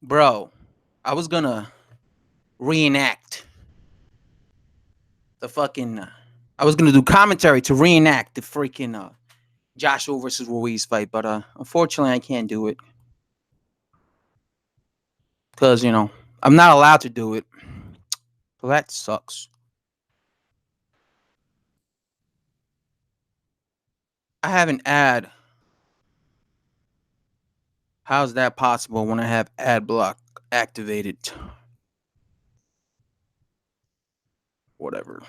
Bro, I was gonna reenact the fucking. I was gonna do commentary to reenact the freaking Joshua versus Ruiz fight, but unfortunately I can't do it because I'm not allowed to do it. So that sucks. I have an ad. How's that possible when I have ad block activated? Whatever.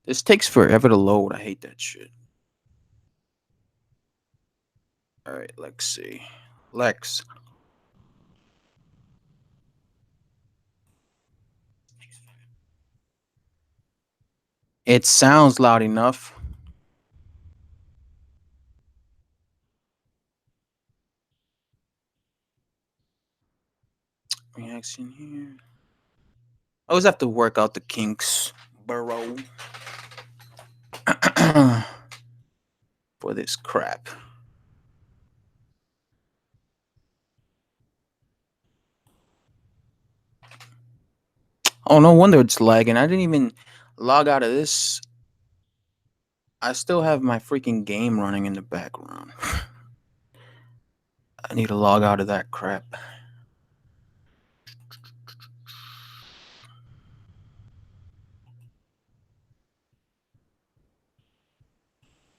This takes forever to load. I hate that shit. All right, let's see. Lex. It sounds loud enough. Reaction here. I always have to work out the kinks, bro. For this crap. Oh, no wonder it's lagging. I didn't even log out of this. I still have my freaking game running in the background. I need to log out of that crap.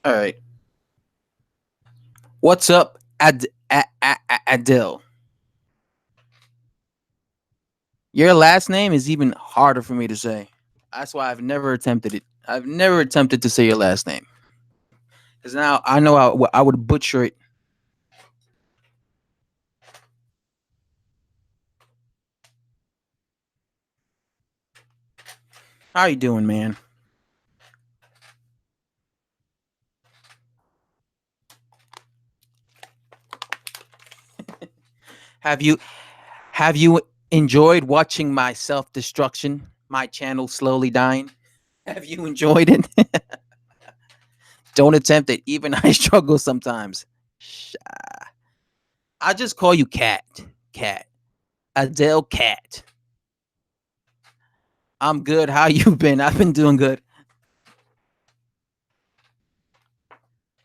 All right. What's up, Adil? Your last name is even harder for me to say. That's why I've never attempted it. I've never attempted to say your last name. Because now I know I would butcher it. How you doing, man? Have you have you enjoyed watching my self-destruction? My channel slowly dying? Have you enjoyed it? Don't attempt it. Even I struggle sometimes. I just call you Cat. Cat. Adele Cat. I'm good. How you been? I've been doing good.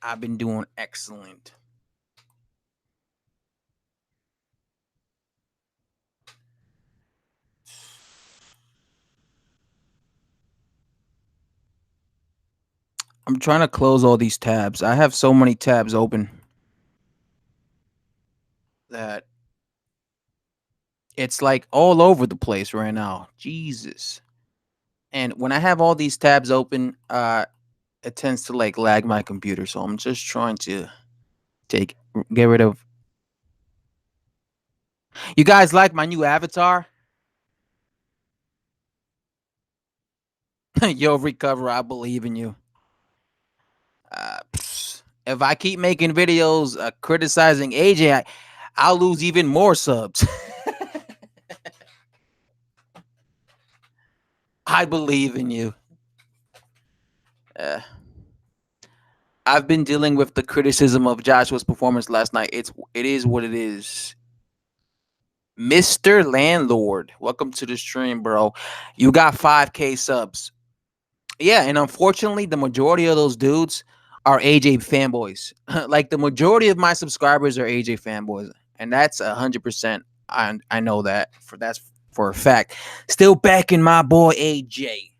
I've been doing excellent. I'm trying to close all these tabs. I have so many tabs open that it's like all over the place right now. Jesus. And when I have all these tabs open, it tends to like lag my computer. So I'm just trying to take get rid of. You guys like my new avatar? Yo, recover. I believe in you. If I keep making videos criticizing AJ, I'll lose even more subs. I believe in you. Uh, I've been dealing with the criticism of Joshua's performance last night. It is what it is. Mr. Landlord, welcome to the stream, bro. You got 5K subs. Yeah, and unfortunately, the majority of those dudes are AJ fanboys. Like the majority of my subscribers are AJ fanboys, and that's 100%. I know that's for a fact. Still backing my boy AJ.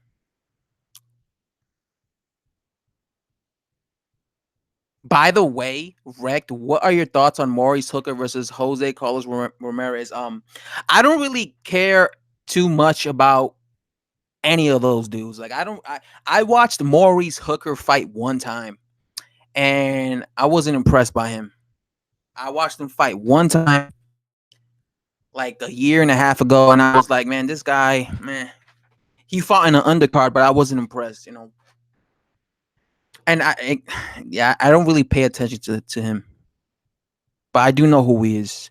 By the way, Rect, what are your thoughts on Maurice Hooker versus Jose Carlos Ramirez? I don't really care too much about any of those dudes. Like I watched Maurice Hooker fight one time and I wasn't impressed by him. I watched him fight one time like a year and a half ago and I was like, man, this guy, man, he fought in an undercard, but I wasn't impressed. And yeah, I don't really pay attention to him, but I do know who he is.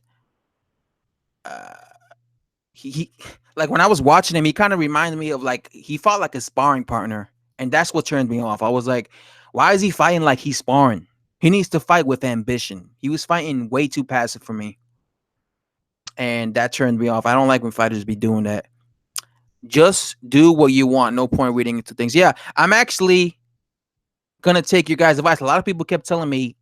Uh, he like when I was watching him, he kind of reminded me of like he fought like a sparring partner And that's what turned me off. I was like, why is he fighting like he's sparring? He needs to fight with ambition. He was fighting way too passive for me. And that turned me off. I don't like when fighters be doing that. Just do what you want. No point reading into things. Yeah, I'm actually gonna take your guys' advice. A lot of people kept telling me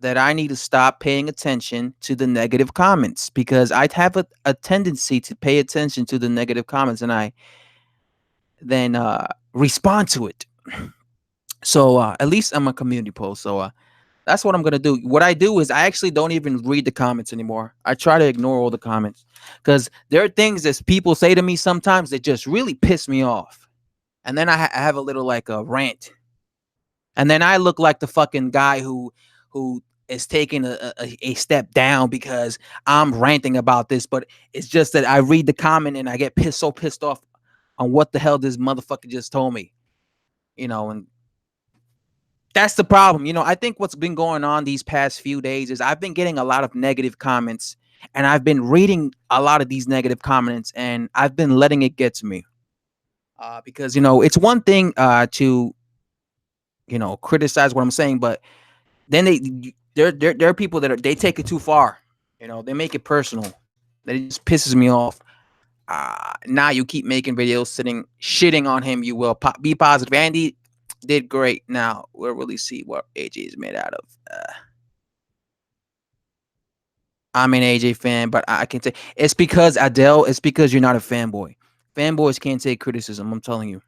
that I need to stop paying attention to the negative comments because I have a tendency to pay attention to the negative comments and I then respond to it. So at least I'm a community post. So that's what I'm gonna do. What I do is I actually don't even read the comments anymore. I try to ignore all the comments because there are things that people say to me sometimes that just really piss me off. And then I have a little like a rant, and then I look like the fucking guy who is taking a step down because I'm ranting about this. But it's just that I read the comment and I get pissed off on what the hell this motherfucker just told me. And that's the problem. I think what's been going on these past few days is I've been getting a lot of negative comments and I've been reading a lot of these negative comments and I've been letting it get to me. Because it's one thing to criticize what I'm saying, but then there are people that they take it too far. They make it personal. That it just pisses me off. Now you keep making videos sitting shitting on him. You will be positive. Andy did great. Now we'll really see what AJ is made out of. I'm an AJ fan, but I can say it's because Adele. It's because you're not a fanboy. Fanboys can't take criticism. I'm telling you,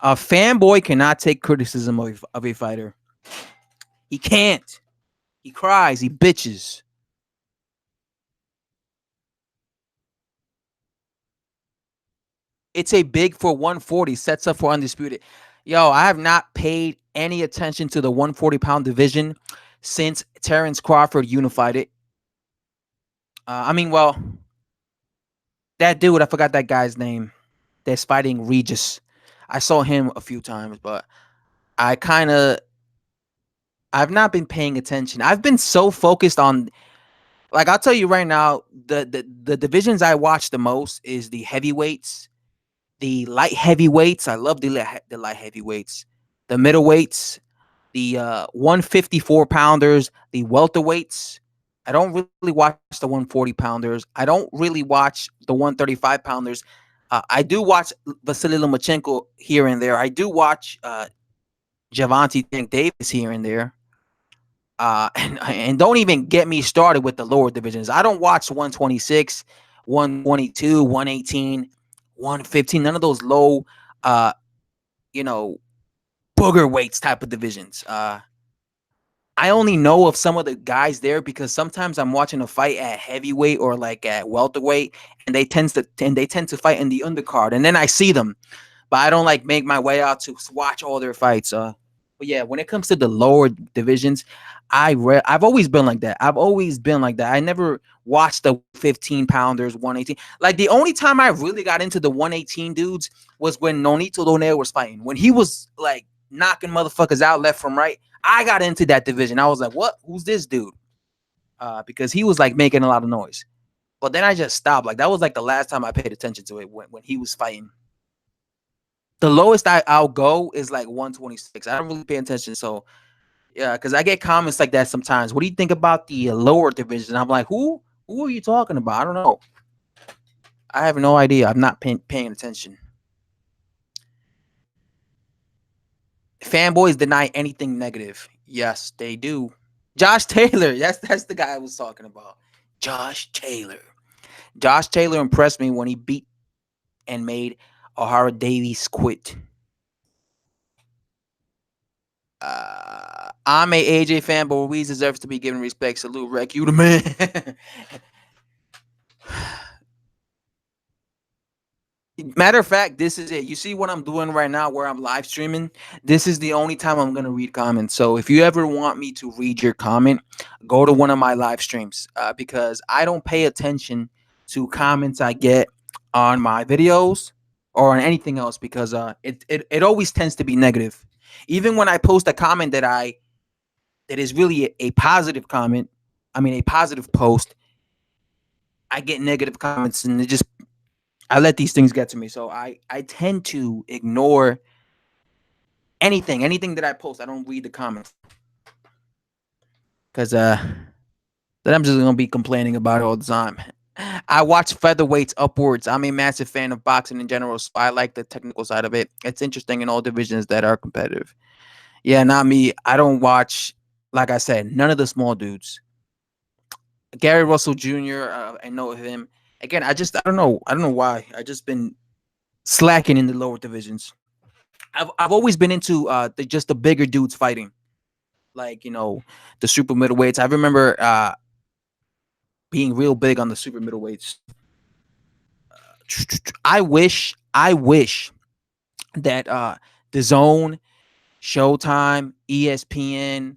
a fanboy cannot take criticism of a fighter. He can't. He cries. He bitches. It's a big for 140, sets up for undisputed. Yo, I have not paid any attention to the 140-pound division since Terrence Crawford unified it. Well, that dude, I forgot that guy's name. That's fighting Regis. I saw him a few times, but I kind of, I've not been paying attention. I've been so focused on, like, I'll tell you right now, the divisions I watch the most is the heavyweights, the light heavyweights. I love the light heavyweights, the middleweights, the 154 pounders, the welterweights. I don't really watch the 140 pounders. I don't really watch the 135 pounders. I do watch Vasily Lomachenko here and there. I do watch Javante Tank Davis here and there. And don't even get me started with the lower divisions. I don't watch 126, 122, 118, 115. None of those low, you know, booger weights type of divisions. I only know of some of the guys there because sometimes I'm watching a fight at heavyweight or like at welterweight, and they tend to fight in the undercard, and then I see them, but I don't like make my way out to watch all their fights. But yeah, when it comes to the lower divisions, I've always been like that. I've always been like that. I never watched the 15 pounders, 118. Like the only time I really got into the 118 dudes was when Nonito Donaire was fighting. When he was like knocking motherfuckers out left from right, I got into that division. I was like, what? Who's this dude? Because he was like making a lot of noise. But then I just stopped. Like that was like the last time I paid attention to it when he was fighting. The lowest I'll go is like 126. I don't really pay attention. So yeah, because I get comments like that sometimes. What do you think about the lower division? I'm like, who? Who are you talking about? I don't know. I have no idea. I'm not paying attention. Fanboys deny anything negative. Yes, they do. Josh Taylor. That's the guy I was talking about. Josh Taylor. Josh Taylor impressed me when he beat and made O'Hara Davies quit. I'm a AJ fan, but Ruiz deserves to be given respect. Salute, Rec. You the man. Matter of fact, this is it. You see what I'm doing right now where I'm live streaming? This is the only time I'm going to read comments. So if you ever want me to read your comment, go to one of my live streams because I don't pay attention to comments I get on my videos or on anything else because it always tends to be negative. Even when I post a comment that is really a positive comment, a positive post, I get negative comments and I let these things get to me. So I tend to ignore Anything that I post, I don't read the comments because then I'm just gonna be complaining about it all the time. I watch featherweights upwards. I'm a massive fan of boxing in general, so I like the technical side of it. It's interesting in all divisions that are competitive. Yeah, not me. I don't watch, like I said, none of the small dudes. Gary Russell Jr. I know him. Again, I don't know. I don't know why. I just been slacking in the lower divisions. I've always been into just the bigger dudes fighting, like the super middleweights. I remember being real big on the super middleweights. I wish that the Zone, Showtime, ESPN,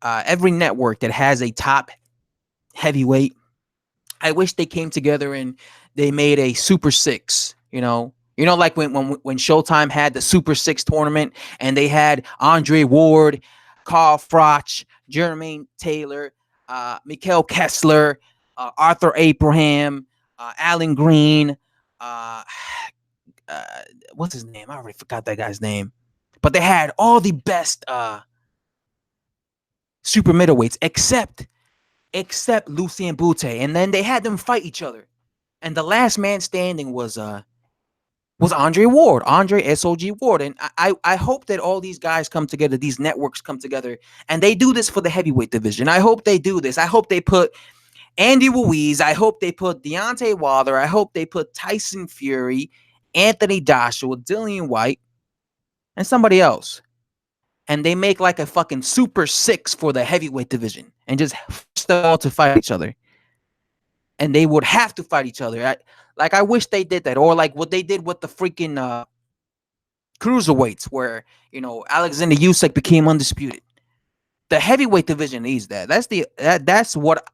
every network that has a top heavyweight, I wish they came together and they made a Super Six. Like when Showtime had the Super Six tournament and they had Andre Ward, Carl Froch, Jermaine Taylor, Mikael Kessler, Arthur Abraham, Alan Green, uh, uh, what's his name? I already forgot that guy's name. But they had all the best super middleweights except Lucien Bute, and then they had them fight each other. And the last man standing was Andre Ward, Andre SOG Ward. And I hope that all these guys come together, these networks come together, and they do this for the heavyweight division. I hope they do this. I hope they put Andy Ruiz. I hope they put Deontay Wilder. I hope they put Tyson Fury, Anthony Joshua, Dillian White, and somebody else. And they make like a fucking Super Six for the heavyweight division and just force them all to fight each other. And they would have to fight each other. I wish they did that, or like what they did with the freaking cruiserweights, where Alexander Usyk became undisputed. The heavyweight division needs that. That's what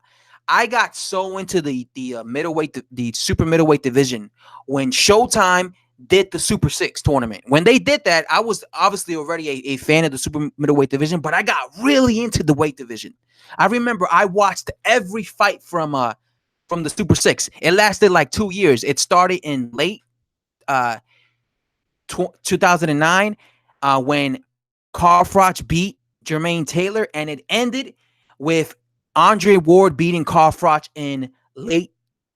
I got so into the middleweight, the super middleweight division when Showtime did the Super Six tournament. When they did that, I was obviously already a fan of the super middleweight division, but I got really into the weight division. I remember I watched every fight from the Super Six. It lasted like 2 years. It started in late uh, 2009 when Carl Froch beat Jermaine Taylor, and it ended with Andre Ward beating Carl Froch in late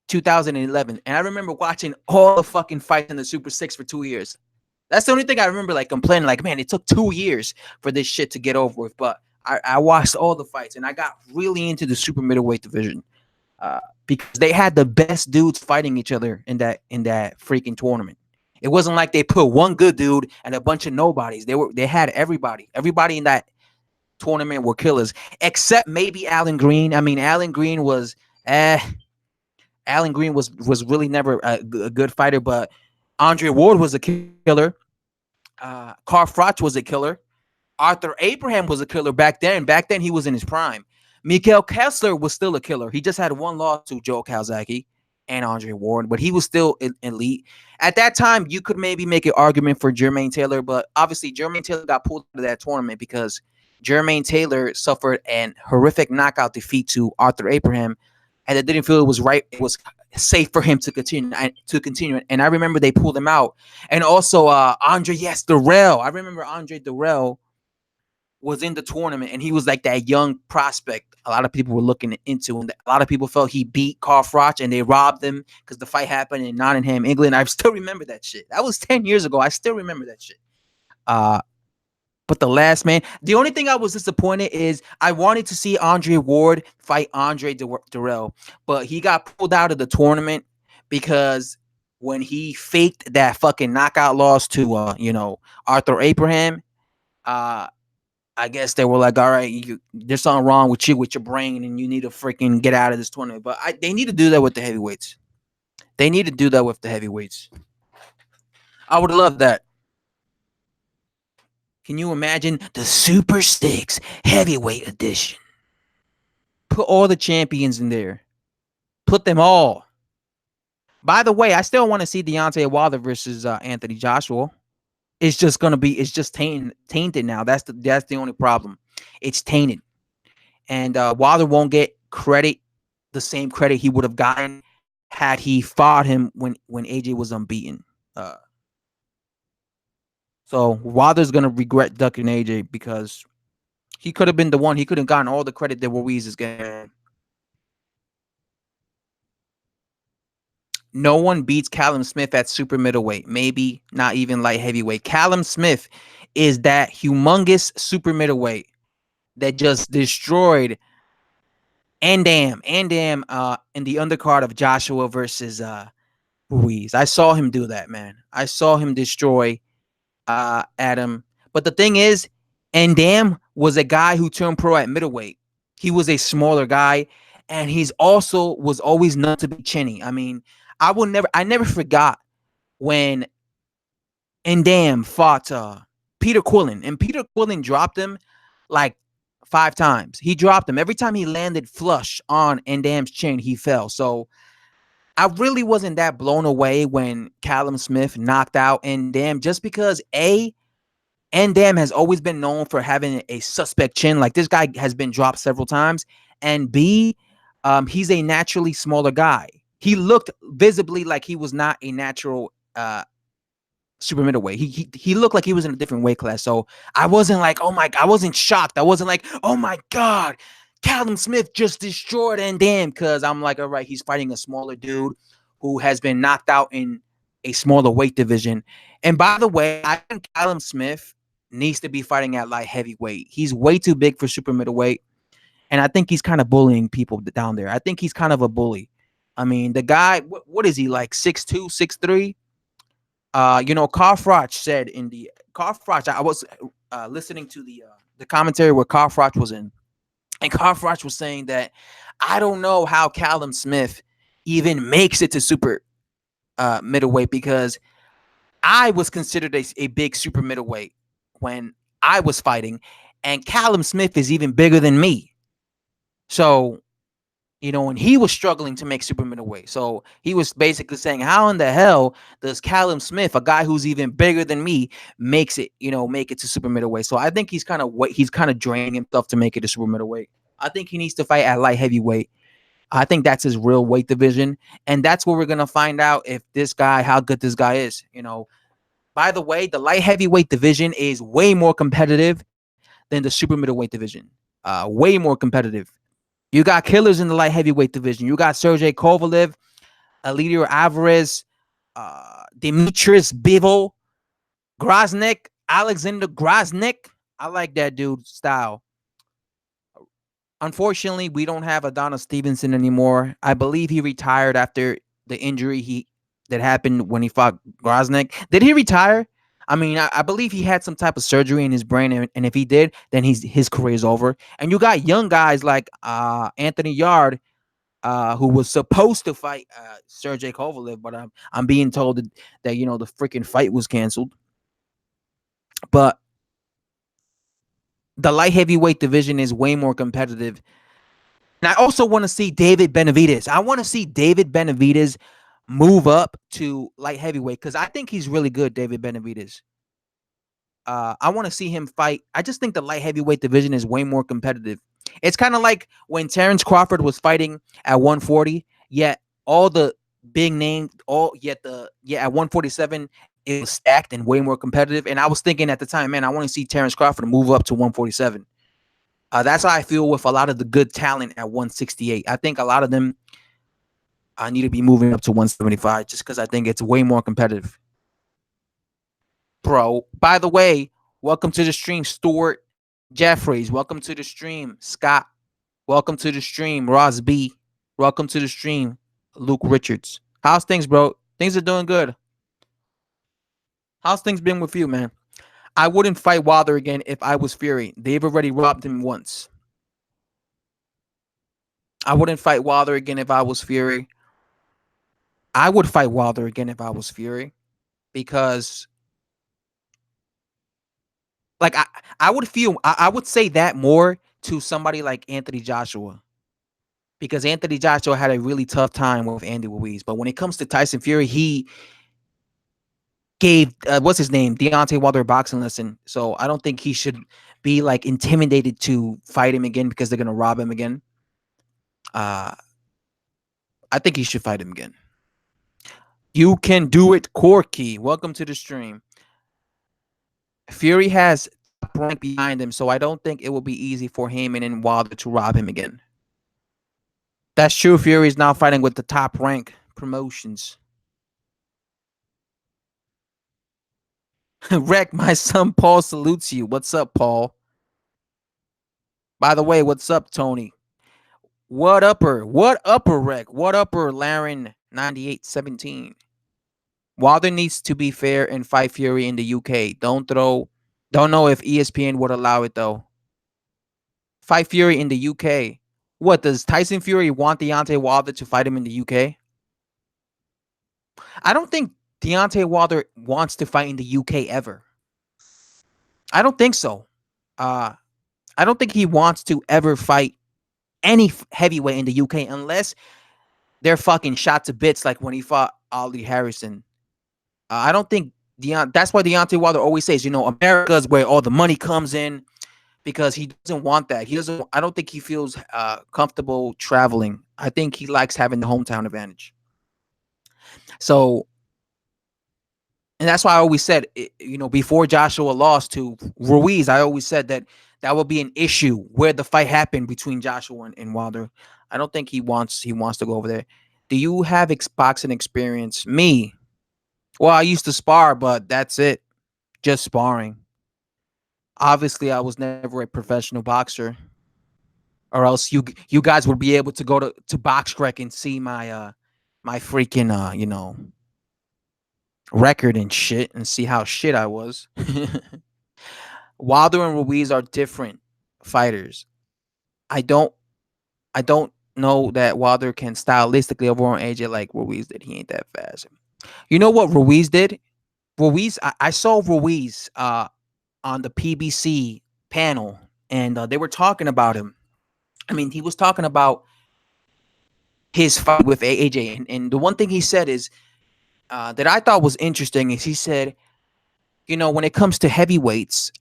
2011. And I remember watching all the fucking fights in the Super Six for 2 years. That's the only thing I remember, like complaining, like, man, it took 2 years for this shit to get over with. But I watched all the fights, and I got really into the super middleweight division because they had the best dudes fighting each other in that freaking tournament. It wasn't like they put one good dude and a bunch of nobodies. They had everybody. Everybody in that tournament were killers, except maybe Alan Green. I mean, Alan Green was really never a good fighter, but Andre Ward was a killer. Carl Froch was a killer. Arthur Abraham was a killer back then. Back then, he was in his prime. Mikael Kessler was still a killer. He just had one loss to Joe Calzaghe and Andre Ward, but he was still elite. At that time, you could maybe make an argument for Jermaine Taylor, but obviously Jermaine Taylor got pulled out of that tournament because Jermaine Taylor suffered an horrific knockout defeat to Arthur Abraham, and they didn't feel it was right. It was safe for him to continue. And I remember they pulled him out. And also Andre Darrell. I remember Andre Darrell was in the tournament, and he was like that young prospect a lot of people were looking into, and a lot of people felt he beat Carl Froch, and they robbed him because the fight happened in Nottingham, England. I still remember that shit. That was 10 years ago. I still remember that shit. Uh, but the last man, the only thing I was disappointed is I wanted to see Andre Ward fight Andre Darrell, but he got pulled out of the tournament because when he faked that fucking knockout loss to Arthur Abraham, uh, I guess they were like, all right, there's something wrong with you with your brain, and you need to freaking get out of this tournament. But they need to do that with the heavyweights. They need to do that with the heavyweights. I would love that. Can you imagine the Super Six Heavyweight Edition? Put all the champions in there. Put them all. By the way, I still want to see Deontay Wilder versus Anthony Joshua. It's just tainted now. That's the only problem. It's tainted. And Wilder won't get the same credit he would have gotten had he fought him when AJ was unbeaten. So Wilder's gonna regret ducking AJ because he could have been the one. He could have gotten all the credit that Ruiz is getting. No one beats Callum Smith at super middleweight. Maybe not even light heavyweight. Callum Smith is that humongous super middleweight that just destroyed and damn in the undercard of Joshua versus Ruiz. I saw him do that, man. I saw him destroy Adam. But the thing is, Endam was a guy who turned pro at middleweight. He was a smaller guy, and he's also was always known to be chinny. I mean, I never forgot when Endam fought Peter Quillen, and Peter Quillen dropped him like 5 times. He dropped him every time he landed flush on Endam's chin. He fell. So I really wasn't that blown away when Callum Smith knocked out Endam, just because Endam has always been known for having a suspect chin. Like this guy has been dropped several times, and B, he's a naturally smaller guy. He looked visibly like he was not a natural super middleweight. He looked like he was in a different weight class. So I wasn't like, oh my, I wasn't shocked. I wasn't like, oh my god, Callum Smith just destroyed and damn, because I'm like, all right, he's fighting a smaller dude who has been knocked out in a smaller weight division. And by the way, I think Callum Smith needs to be fighting at light heavyweight. He's way too big for super middleweight, and I think he's kind of bullying people down there. I think he's kind of a bully. I mean, the guy, what is he like, 6'2", 6'3"? Carl Froch said in the Carl Froch, I was listening to the commentary where Carl Froch was in, and Carl Froch was saying that I don't know how Callum Smith even makes it to super middleweight, because I was considered a big super middleweight when I was fighting, and Callum Smith is even bigger than me. So and he was struggling to make super middleweight. So he was basically saying, how in the hell does Callum Smith, a guy who's even bigger than me, make it to super middleweight? So I think he's kind of draining himself to make it to super middleweight. I think he needs to fight at light heavyweight. I think that's his real weight division, and that's where we're gonna find out if how good this guy is. By the way, the light heavyweight division is way more competitive than the super middleweight division. Way more competitive. You got killers in the light heavyweight division. You got Sergey Kovalev, Alirio Alvarez, Demetrius Bivol, Groznik, Alexander Groznik. I like that dude's style. Unfortunately, we don't have Adonis Stevenson anymore. I believe he retired after the injury that happened when he fought Groznik. Did he retire? I mean, I believe he had some type of surgery in his brain, and if he did, then his career is over. And you got young guys like Anthony Yard, who was supposed to fight Sergey Kovalev, but I'm being told that the freaking fight was canceled. But the light heavyweight division is way more competitive. And I also want to see David Benavidez. I want to see David Benavidez move up to light heavyweight, because I think he's really good, David Benavidez. I want to see him fight. I just think the light heavyweight division is way more competitive. It's kind of like when Terrence Crawford was fighting at 140, yet all the big names, at 147 it was stacked and way more competitive. And I was thinking at the time, man, I want to see Terrence Crawford move up to 147. That's how I feel with a lot of the good talent at 168. I think a lot of them need to be moving up to 175, just because I think it's way more competitive. Bro, by the way, welcome to the stream, Stuart Jeffries. Welcome to the stream, Scott. Welcome to the stream, Ross B. Welcome to the stream, Luke Richards. How's things, bro? Things are doing good. How's things been with you, man? I wouldn't fight Wilder again if I was Fury. They've already robbed him once. I wouldn't fight Wilder again if I was Fury. I would fight Wilder again if I was Fury, because like I would say that more to somebody like Anthony Joshua, because Anthony Joshua had a really tough time with Andy Ruiz. But when it comes to Tyson Fury, he gave what's his name, Deontay Wilder, a boxing lesson. So I don't think he should be like intimidated to fight him again because they're gonna rob him again. Uh, I think he should fight him again. You can do it, Corky. Welcome to the stream. Fury has top rank behind him, so I don't think it will be easy for Heyman and Wilder to rob him again. That's true. Fury's now fighting with the top rank promotions. Wreck, my son Paul salutes you. What's up, Paul? By the way, what's up, Tony? What upper? What upper, Wreck? What upper, Laren 9817? Wilder needs to be fair and fight Fury in the UK. Don't know if ESPN would allow it though. Fight Fury in the UK. What does Tyson Fury want Deontay Wilder to fight him in the UK? I don't think Deontay Wilder wants to fight in the UK ever. I don't think so. Uh, I don't think he wants to ever fight any heavyweight in the UK unless they're fucking shot to bits like when he fought Ali Harrison. I don't think that's why Deontay Wilder always says, America's where all the money comes in because he doesn't want that. He doesn't. I don't think he feels comfortable traveling. I think he likes having the hometown advantage. So, and that's why I always said, before Joshua lost to Ruiz, I always said that would be an issue where the fight happened between Joshua and Wilder. I don't think he wants to go over there. Do you have boxing experience? Me. Well, I used to spar, but that's it. Just sparring. Obviously, I was never a professional boxer, or else you guys would be able to go to BoxRec and see my freaking record and shit and see how shit I was. Wilder and Ruiz are different fighters. I don't know that Wilder can stylistically overwhelm AJ like Ruiz did. He ain't that fast. You know what Ruiz did? I saw Ruiz on the PBC panel, and they were talking about him. I mean, he was talking about his fight with AJ, and the one thing he said is that I thought was interesting is he said, when it comes to heavyweights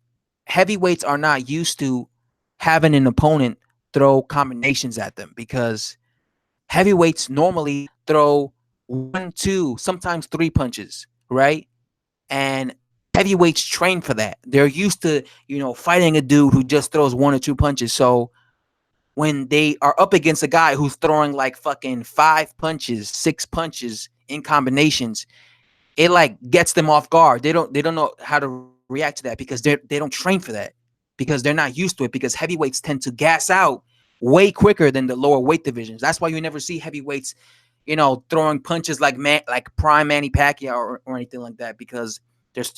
are not used to having an opponent throw combinations at them because heavyweights normally throw 1, 2, sometimes 3 punches, right? And heavyweights train for that. They're used to, fighting a dude who just throws 1 or 2 punches. So when they are up against a guy who's throwing like fucking 5 punches, 6 punches in combinations, it like gets them off guard. They don't know how to react to that because they don't train for that because they're not used to it because heavyweights tend to gas out way quicker than the lower weight divisions. That's why you never see heavyweights, throwing punches like prime Manny Pacquiao or anything like that because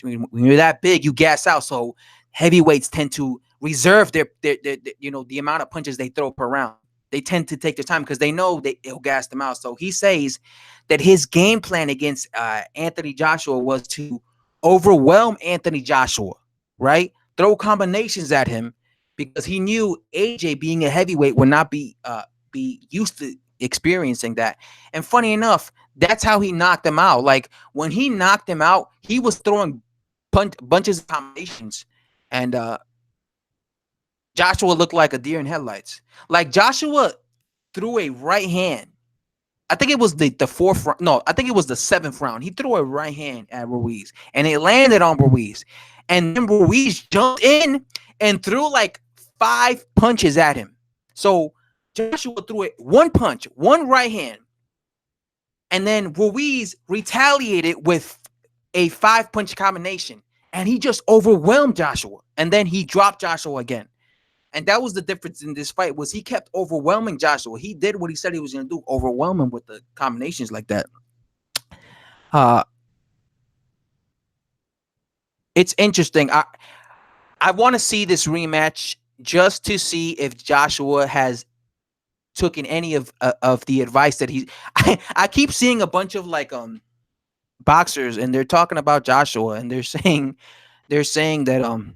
when you're that big, you gas out. So heavyweights tend to reserve their the amount of punches they throw per round. They tend to take their time because they know it'll gas them out. So he says that his game plan against Anthony Joshua was to overwhelm Anthony Joshua, right? Throw combinations at him because he knew AJ being a heavyweight would not be used to experiencing that. And funny enough, that's how he knocked him out. Like when he knocked him out, he was throwing bunches of combinations, and Joshua looked like a deer in headlights. Like Joshua threw a right hand. I think it was the 4th round. No, I think it was the 7th round. He threw a right hand at Ruiz, and it landed on Ruiz. And then Ruiz jumped in and threw like 5 punches at him. So Joshua threw it 1 punch, 1 right hand. And then Ruiz retaliated with a 5-punch combination. And he just overwhelmed Joshua. And then he dropped Joshua again. And that was the difference in this fight was he kept overwhelming Joshua. He did what he said he was going to do, overwhelm him with the combinations like that. It's interesting. I want to see this rematch just to see if Joshua has taken any of the advice that I keep seeing a bunch of like boxers and they're talking about Joshua and they're saying that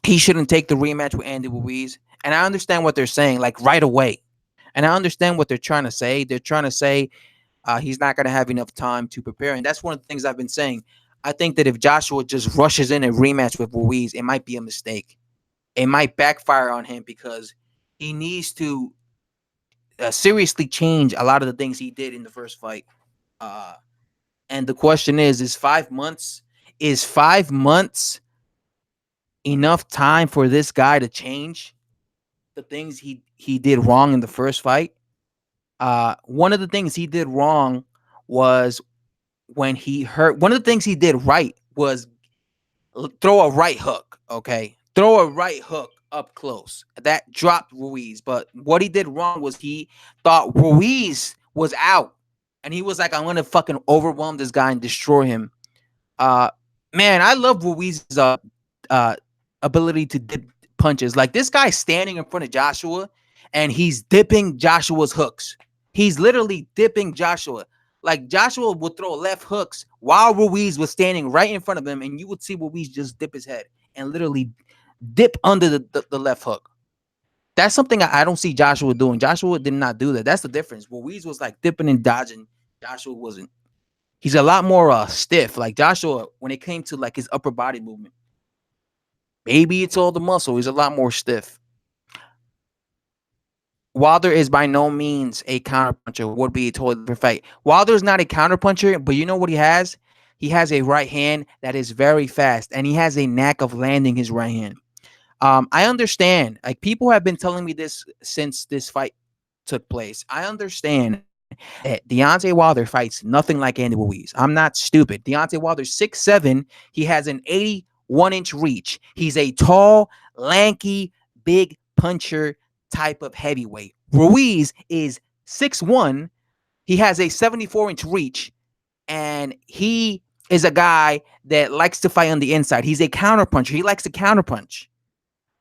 he shouldn't take the rematch with Andy Ruiz. And I understand what they're saying, like right away. And I understand what they're trying to say. They're trying to say he's not going to have enough time to prepare. And that's one of the things I've been saying. I think that if Joshua just rushes in a rematch with Ruiz, it might be a mistake. It might backfire on him because he needs to seriously change a lot of the things he did in the first fight. And the question is 5 months enough time for this guy to change the things he did wrong in the first fight. One of the things he did wrong was when he hurt. One of the things he did right was throw a right hook. Okay, throw a right hook up close that dropped Ruiz. But what he did wrong was he thought Ruiz was out, and he was like, "I'm gonna fucking overwhelm this guy and destroy him." Uh, man, I love Ruiz's uh ability to dip punches. Like this guy standing in front of Joshua, and he's dipping Joshua's hooks. He's literally dipping Joshua. Like Joshua would throw left hooks while Ruiz was standing right in front of him, and you would see Ruiz just dip his head and literally dip under the left hook. That's something I don't see Joshua doing. Joshua did not do that. That's the difference. Ruiz was like dipping and dodging. Joshua wasn't. He's a lot more stiff. Like Joshua, when it came to like his upper body movement, maybe it's all the muscle. He's a lot more stiff. Wilder is by no means a counterpuncher. Would be a totally different fight. Wilder's not a counterpuncher, but you know what he has? He has a right hand that is very fast, and he has a knack of landing his right hand. I understand. Like people have been telling me this since this fight took place. I understand that Deontay Wilder fights nothing like Andy Ruiz. I'm not stupid. Deontay Wilder's 6'7". He has an 81-inch reach. He's a tall, lanky, big puncher type of heavyweight. Ruiz is 6'1". He has a 74-inch reach, and he is a guy that likes to fight on the inside. He's a counterpuncher. He likes to counterpunch.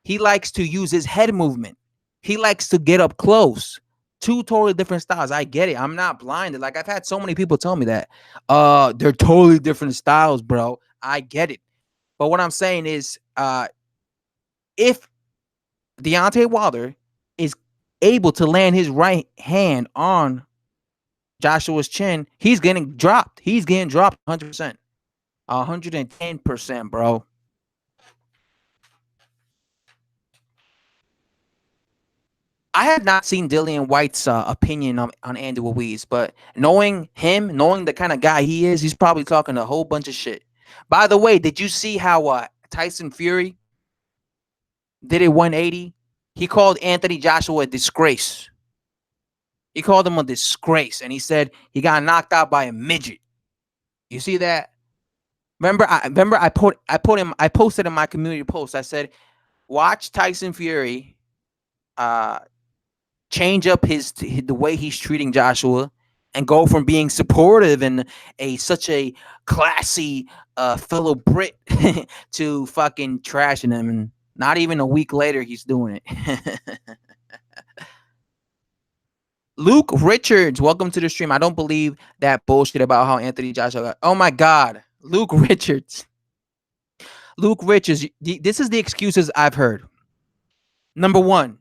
He likes to use his head movement. He likes to get up close. Two totally different styles. I get it. I'm not blinded. Like I've had so many people tell me that. They're totally different styles, bro. I get it. But what I'm saying is, if Deontay Wilder is able to land his right hand on Joshua's chin, he's getting dropped. He's getting dropped 100%. 110%, bro. I have not seen Dillian White's opinion on Andy Ruiz, but knowing him, knowing the kind of guy he is, he's probably talking a whole bunch of shit. By the way, did you see how Tyson Fury did a 180? He called Anthony Joshua a disgrace. He called him a disgrace, and he said he got knocked out by a midget. You see that? I posted in my community post. I said, watch Tyson Fury change up the way he's treating Joshua and go from being supportive and such a classy fellow Brit to fucking trashing him. And not even a week later, he's doing it. Luke Richards, welcome to the stream. I don't believe that bullshit about how Anthony Joshua got. Oh my God, Luke Richards. Luke Richards, this is the excuses I've heard. Number one,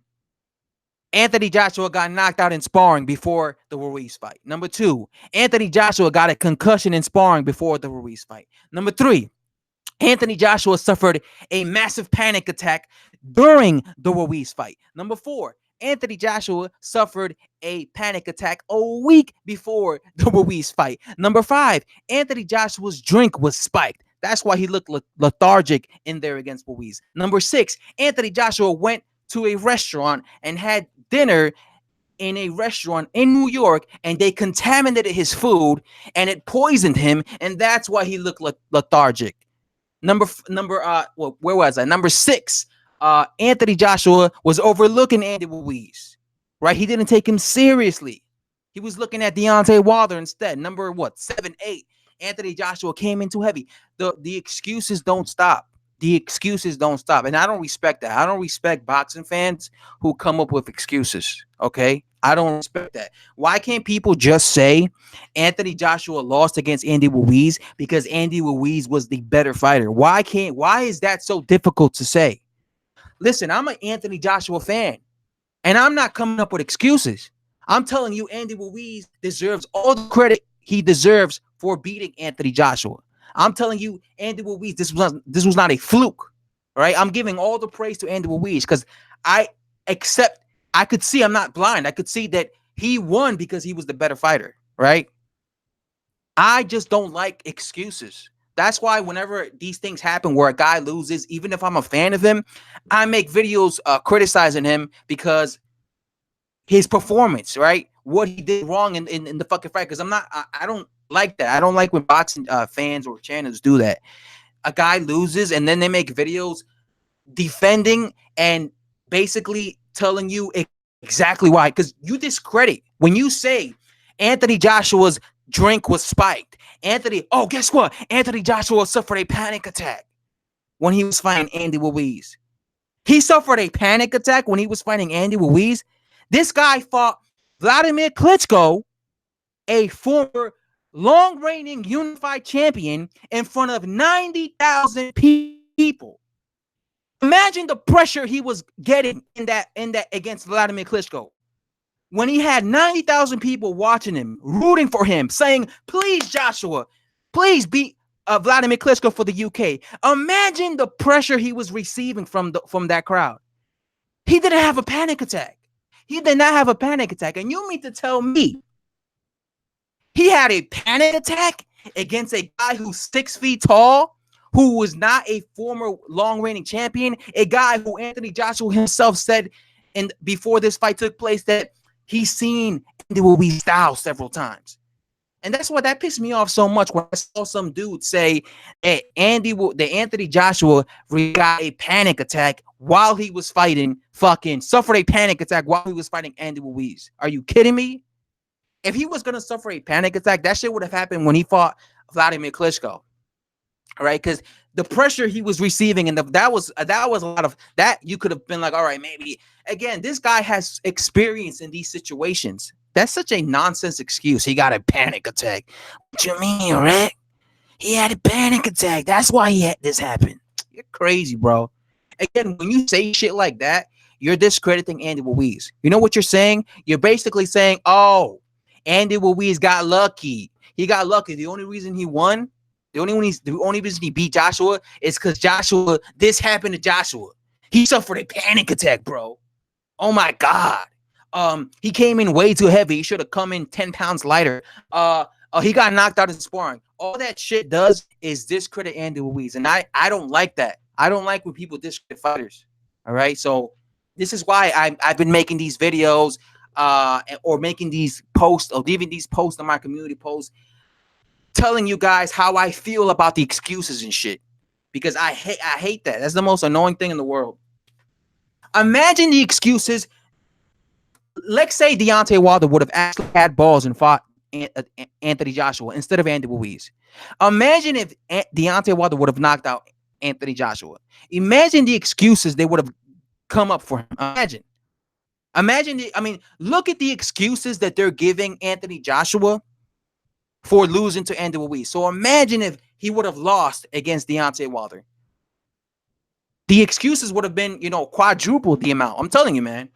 Anthony Joshua got knocked out in sparring before the Ruiz fight. Number two, Anthony Joshua got a concussion in sparring before the Ruiz fight. Number three, Anthony Joshua suffered a massive panic attack during the Ruiz fight. Number four, Anthony Joshua suffered a panic attack a week before the Ruiz fight. Number five, Anthony Joshua's drink was spiked. That's why he looked lethargic in there against Ruiz. Number six, Anthony Joshua went to a restaurant and had dinner in a restaurant in New York, and they contaminated his food and it poisoned him, and that's why he looked lethargic. Where was I? Number six, Anthony Joshua was overlooking Andy Ruiz, right? He didn't take him seriously. He was looking at Deontay Wilder instead. Number 7, 8. Anthony Joshua came in too heavy. The excuses don't stop. The excuses don't stop. And I don't respect that. I don't respect boxing fans who come up with excuses. Okay? I don't respect that. Why can't people just say Anthony Joshua lost against Andy Ruiz because Andy Ruiz was the better fighter? Why is that so difficult to say? Listen, I'm an Anthony Joshua fan, and I'm not coming up with excuses. I'm telling you, Andy Ruiz deserves all the credit he deserves for beating Anthony Joshua. I'm telling you, Andy Ruiz, this was not a fluke, right? I'm giving all the praise to Andy Ruiz because I could see, I'm not blind. I could see that he won because he was the better fighter, right? I just don't like excuses. That's why whenever these things happen where a guy loses, even if I'm a fan of him, I make videos criticizing him because his performance, right? What he did wrong in the fucking fight. Because I don't like that. I don't like when boxing fans or channels do that. A guy loses and then they make videos defending and basically telling you exactly why. Because you discredit when you say Anthony Joshua's drink was spiked. Oh, guess what? Anthony Joshua suffered a panic attack when he was fighting Andy Ruiz. He suffered a panic attack when he was fighting Andy Ruiz. This guy fought Vladimir Klitschko, a former long-reigning unified champion, in front of 90,000 people. Imagine the pressure he was getting in that against Vladimir Klitschko. When he had 90,000 people watching him, rooting for him, saying, please, Joshua, please beat Vladimir Klitschko for the UK. Imagine the pressure he was receiving from that crowd. He didn't have a panic attack. He did not have a panic attack. And you mean to tell me he had a panic attack against a guy who's 6 feet tall, who was not a former long-reigning champion, a guy who Anthony Joshua himself said before this fight took place that he's seen Andy Ruiz style several times. And that's why that pissed me off so much when I saw some dude say that Anthony Joshua got a panic attack while he was fighting suffered a panic attack while he was fighting Andy Ruiz. Are you kidding me? If he was going to suffer a panic attack, that shit would have happened when he fought Vladimir Klitschko. All right? Because the pressure he was receiving, and that was a lot of that. You could have been like, all right, maybe. Again, this guy has experience in these situations. That's such a nonsense excuse. He got a panic attack. What you mean, Rick? He had a panic attack. That's why he had this happen. You're crazy, bro. Again, when you say shit like that, you're discrediting Andy Ruiz. You know what you're saying? You're basically saying, oh, Andy Ruiz got lucky. He got lucky. The only reason he won, the only reason he beat Joshua is because this happened to Joshua. He suffered a panic attack, bro. Oh my God. He came in way too heavy. He should have come in 10 pounds lighter. He got knocked out in sparring. All that shit does is discredit Andy Ruiz. And I don't like that. I don't like when people discredit fighters. All right. So this is why I've been making these videos or making these posts or leaving these posts on my community posts telling you guys how I feel about the excuses and shit. Because I hate that. That's the most annoying thing in the world. Imagine the excuses. Let's say Deontay Wilder would have actually had balls and fought Anthony Joshua instead of Andy Ruiz. Imagine if Deontay Wilder would have knocked out Anthony Joshua. Imagine the excuses they would have come up for him. Look at the excuses that they're giving Anthony Joshua for losing to Andy Ruiz. So imagine if he would have lost against Deontay Wilder. The excuses would have been, quadruple the amount. I'm telling you, man.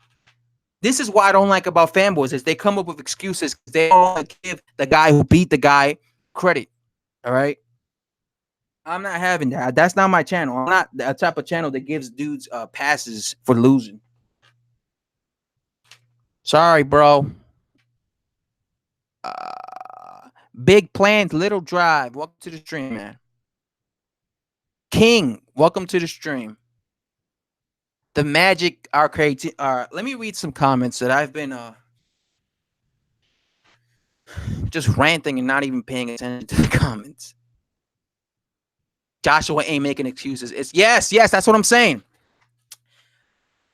This is what I don't like about fanboys is they come up with excuses. They don't want to give the guy who beat the guy credit. All right. I'm not having that. That's not my channel. I'm not the type of channel that gives dudes passes for losing. Sorry, bro. Big plans, little drive. Welcome to the stream, man. King, welcome to the stream. The Magic Arcade. Let me read some comments that I've been just ranting and not even paying attention to the comments. Joshua ain't making excuses. It's yes, that's what I'm saying.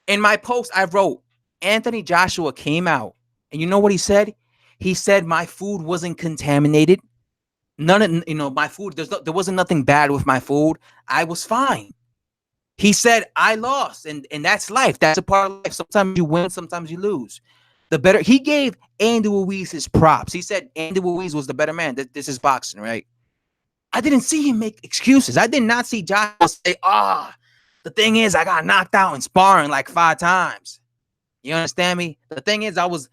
In my post, I wrote Anthony Joshua came out, and you know what he said? He said my food wasn't contaminated. None of my food. There wasn't nothing bad with my food. I was fine. He said, I lost, and that's life. That's a part of life. Sometimes you win, sometimes you lose. He gave Andy Ruiz his props. He said Andy Ruiz was the better man. This is boxing, right? I didn't see him make excuses. I did not see Joshua say, the thing is, I got knocked out in sparring like 5 times. You understand me? The thing is, I was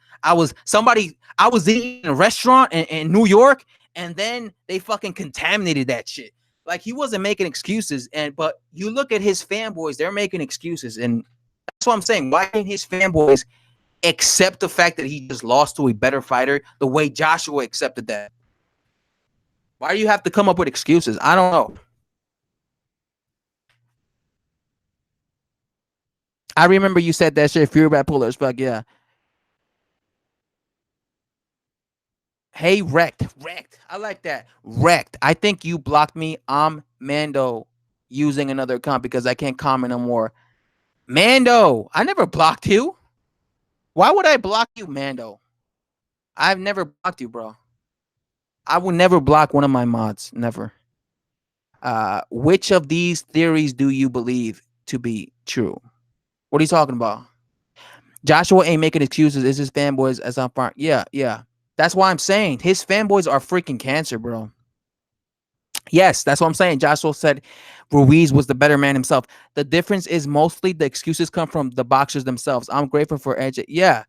eating in a restaurant in New York, and then they fucking contaminated that shit. Like, he wasn't making excuses, but you look at his fanboys, they're making excuses, and that's what I'm saying. Why didn't his fanboys accept the fact that he just lost to a better fighter the way Joshua accepted that? Why do you have to come up with excuses? I don't know. I remember you said that shit. Fear bipolar fuck. Yeah. Hey, wrecked. I like that. Wrecked. I think you blocked me. I'm Mando using another account because I can't comment no more. Mando, I never blocked you. Why would I block you, Mando? I've never blocked you, bro. I will never block one of my mods. Never. Which of these theories do you believe to be true? What are you talking about? Joshua ain't making excuses. Is his fanboys as I'm far? Yeah, yeah. That's why I'm saying his fanboys are freaking cancer, bro. Yes, that's what I'm saying. Joshua said Ruiz was the better man himself. The difference is mostly the excuses come from the boxers themselves. I'm grateful for Edge. Yeah,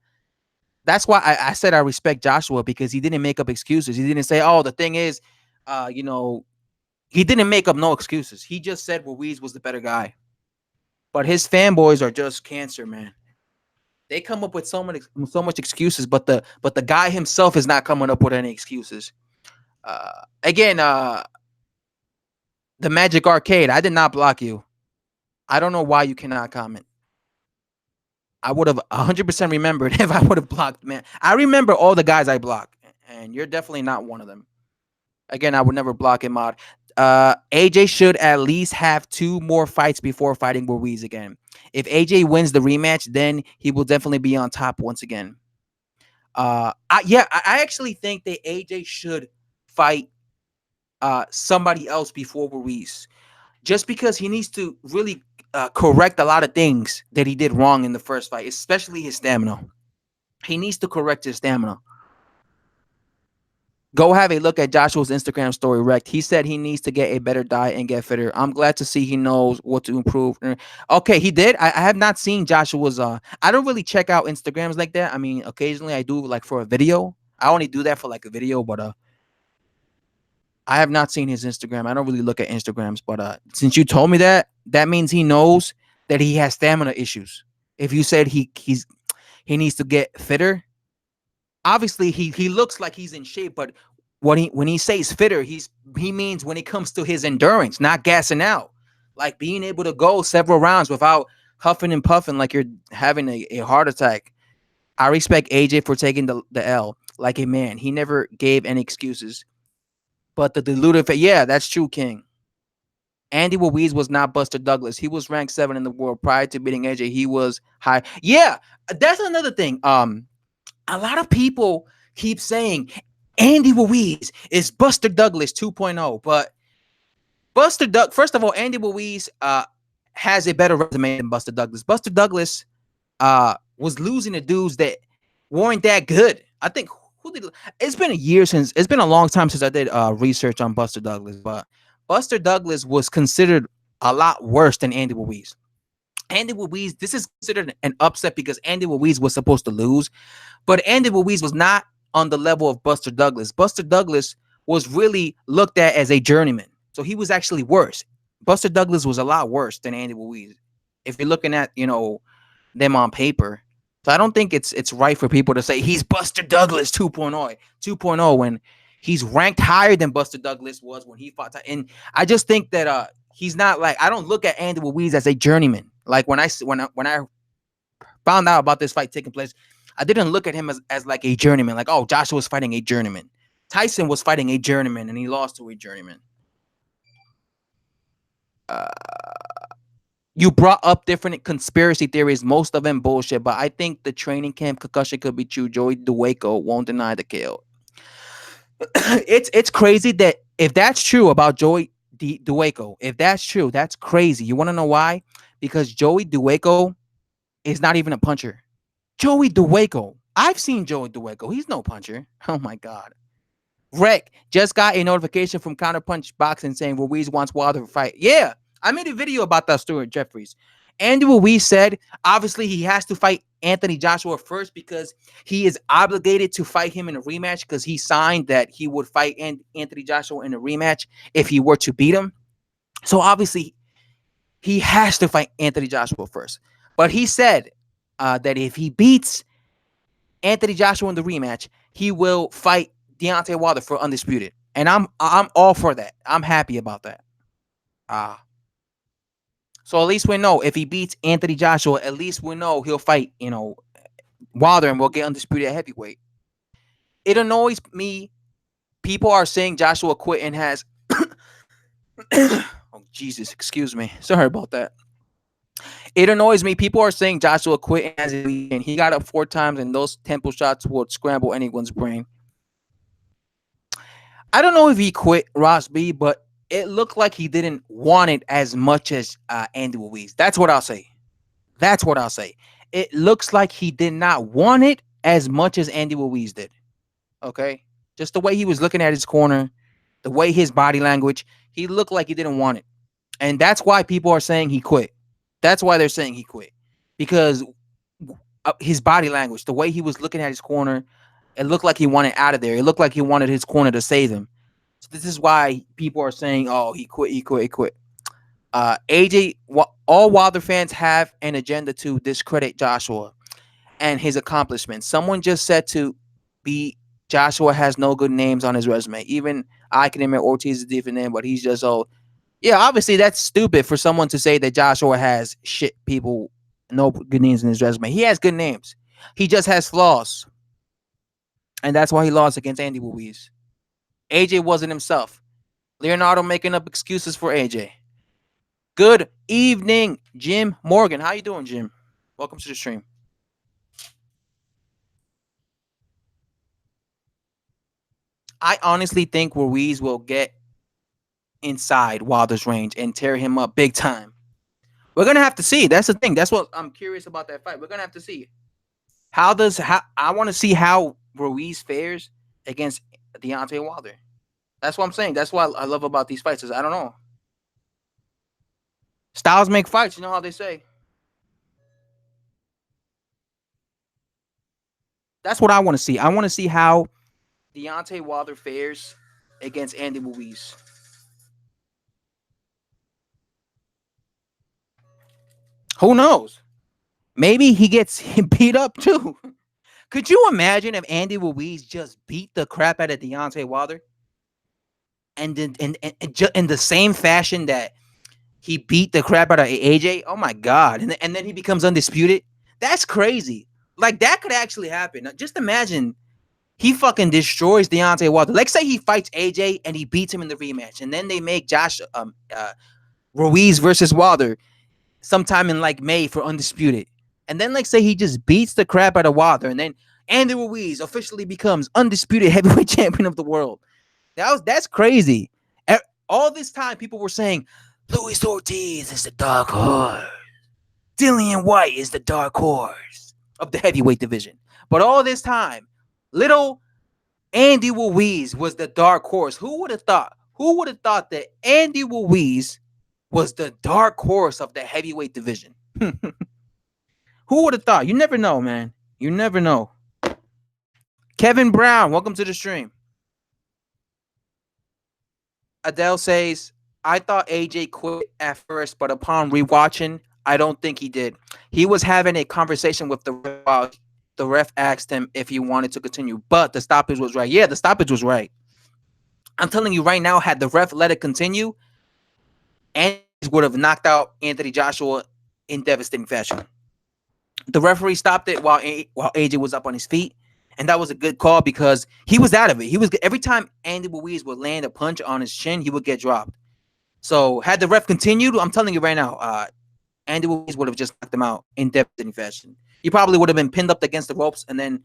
that's why I said I respect Joshua because he didn't make up excuses. He didn't say, "Oh, the thing is, you know," he didn't make up no excuses. He just said Ruiz was the better guy. But his fanboys are just cancer, man. They come up with so much excuses, but the guy himself is not coming up with any excuses. Again, the Magic Arcade. I did not block you. I don't know why you cannot comment. I would have 100% remembered if I would have blocked, man. I remember all the guys I blocked, and you're definitely not one of them. Again, I would never block him out. AJ should at least have two more fights before fighting Ruiz again. If AJ wins the rematch, then he will definitely be on top once again. I actually think that AJ should fight somebody else before Ruiz, just because he needs to really correct a lot of things that he did wrong in the first fight, especially his stamina. He needs to correct his stamina. Go have a look at Joshua's Instagram story, Rect. He said he needs to get a better diet and get fitter. I'm glad to see he knows what to improve. Okay, he did. I have not seen Joshua's. I don't really check out Instagrams like that. I mean, occasionally I do, like for a video. I only do that for like a video, but I have not seen his Instagram. I don't really look at Instagrams, but since you told me that, that means he knows that he has stamina issues. If you said he needs to get fitter, obviously he looks like he's in shape, but when he says fitter, he means when it comes to his endurance, not gassing out, like being able to go several rounds without huffing and puffing like you're having a heart attack. I respect AJ for taking the L like a man. He never gave any excuses. But the diluted, yeah, that's true, King. Andy Ruiz was not Buster Douglas. He was ranked 7 in the world prior to beating AJ. He was high. Yeah, that's another thing. A lot of people keep saying Andy Ruiz is Buster Douglas 2.0, but first of all, Andy Ruiz has a better resume than Buster Douglas. Buster Douglas was losing to dudes that weren't that good. I think it's been a year since it's been a long time since I did research on Buster Douglas, but Buster Douglas was considered a lot worse than Andy Ruiz. Andy Ruiz, this is considered an upset because Andy Ruiz was supposed to lose, but Andy Ruiz was not on the level of Buster Douglas. Buster Douglas was really looked at as a journeyman, so he was actually worse. Buster Douglas was a lot worse than Andy Ruiz. If you're looking at them on paper, so I don't think it's right for people to say he's Buster Douglas 2.0 when he's ranked higher than Buster Douglas was when he fought. And I just think that he's not like I don't look at Andy Ruiz as a journeyman. Like when I found out about this fight taking place, I didn't look at him as like a journeyman. Like, oh, Joshua was fighting a journeyman. Tyson was fighting a journeyman, and he lost to a journeyman. Uh, you brought up different conspiracy theories, most of them bullshit, but I think the training camp concussion could be true. Joey Dueco won't deny the kill. It's crazy that if that's true about Joey Dueco, if that's true, that's crazy. You want to know why? Because Joey Dueco is not even a puncher. Joey Dueco. I've seen Joey Dueco. He's no puncher. Oh my God. Rec just got a notification from Counterpunch Boxing saying Ruiz wants Wilder to fight. Yeah, I made a video about that, Stuart Jeffries. Andy Ruiz said obviously he has to fight Anthony Joshua first because he is obligated to fight him in a rematch because he signed that he would fight Anthony Joshua in a rematch if he were to beat him. So obviously he has to fight Anthony Joshua first. But he said that if he beats Anthony Joshua in the rematch, he will fight Deontay Wilder for undisputed. and I'm all for that. I'm happy about that. Uh so at least we know if he beats Anthony Joshua, at least we know he'll fight, Wilder and we'll get undisputed at heavyweight. It annoys me. People are saying Joshua quit and has oh Jesus, excuse me. Sorry about that. It annoys me. People are saying Joshua quit and has a lead, and he got up 4 times, and those tempo shots would scramble anyone's brain. I don't know if he quit Ross B, but it looked like he didn't want it as much as Andy Ruiz. That's what I'll say. That's what I'll say. It looks like he did not want it as much as Andy Ruiz did. Okay, just the way he was looking at his corner, the way his body language, he looked like he didn't want it, and that's why people are saying he quit. That's why they're saying he quit because his body language, the way he was looking at his corner, it looked like he wanted out of there. It looked like he wanted his corner to save him. So this is why people are saying, "Oh, he quit, he quit, he quit." AJ, all Wilder fans have an agenda to discredit Joshua and his accomplishments. Someone just said to be Joshua has no good names on his resume. Even I can admit Ortiz is a different name, but he's just yeah. Obviously, that's stupid for someone to say that Joshua has shit people no good names in his resume. He has good names. He just has flaws, and that's why he lost against Andy Ruiz. AJ wasn't himself. Leonardo making up excuses for AJ. Good evening, Jim Morgan. How you doing, Jim? Welcome to the stream. I honestly think Ruiz will get inside Wilder's range and tear him up big time. We're gonna have to see. That's the thing. That's what I'm curious about that fight. We're gonna have to see. How I want to see how Ruiz fares against Deontay Wilder. That's what I'm saying. That's what I love about these fights. Is I don't know. Styles make fights. You know how they say. That's what I want to see. I want to see how Deontay Wilder fares against Andy Ruiz. Who knows? Maybe he gets beat up too. Could you imagine if Andy Ruiz just beat the crap out of Deontay Wilder, and in the same fashion that he beat the crap out of AJ? Oh my god! And then he becomes undisputed. That's crazy. Like that could actually happen. Just imagine he fucking destroys Deontay Wilder. Like say he fights AJ and he beats him in the rematch, and then they make Ruiz versus Wilder sometime in like May for undisputed. And then like say he just beats the crap out of Wilder, and then Andy Ruiz officially becomes undisputed heavyweight champion of the world. That's crazy. All this time people were saying Luis Ortiz is the dark horse. Dillian White is the dark horse of the heavyweight division. But all this time, little Andy Ruiz was the dark horse. Who would have thought? Who would have thought that Andy Ruiz was the dark horse of the heavyweight division? Who would have thought? You never know, man. You never know. Kevin Brown, welcome to the stream. Adele says, I thought AJ quit at first, but upon rewatching, I don't think he did. He was having a conversation with the ref while the ref asked him if he wanted to continue, but the stoppage was right. Yeah, the stoppage was right. I'm telling you right now, had the ref let it continue, Andy would have knocked out Anthony Joshua in devastating fashion. The referee stopped it while AJ was up on his feet, and that was a good call because he was out of it. He was every time Andy Ruiz would land a punch on his chin, he would get dropped. So had the ref continued, I'm telling you right now, Andy Ruiz would have just knocked him out in devastating fashion. He probably would have been pinned up against the ropes, and then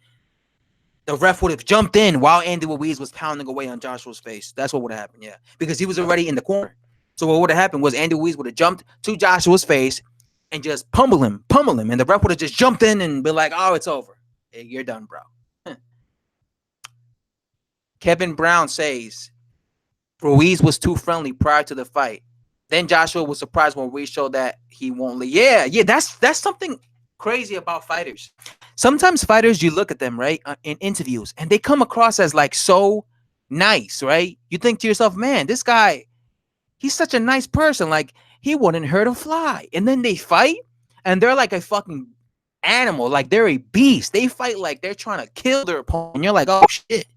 the ref would have jumped in while Andy Ruiz was pounding away on Joshua's face. That's what would have happened, yeah, because he was already in the corner. So what would have happened was Andy Ruiz would have jumped to Joshua's face and just pummel him, and the ref would have just jumped in and been like, "Oh, it's over. Hey, you're done, bro." Kevin Brown says Ruiz was too friendly prior to the fight. Then Joshua was surprised when Ruiz showed that he won't leave. Yeah, that's something crazy about fighters. Sometimes fighters, you look at them, right, in interviews, and they come across as like so nice, right? You think to yourself, man, this guy, he's such a nice person. Like, he wouldn't hurt a fly. And then they fight, and they're like a fucking animal. Like, they're a beast. They fight like they're trying to kill their opponent. And you're like, oh, shit.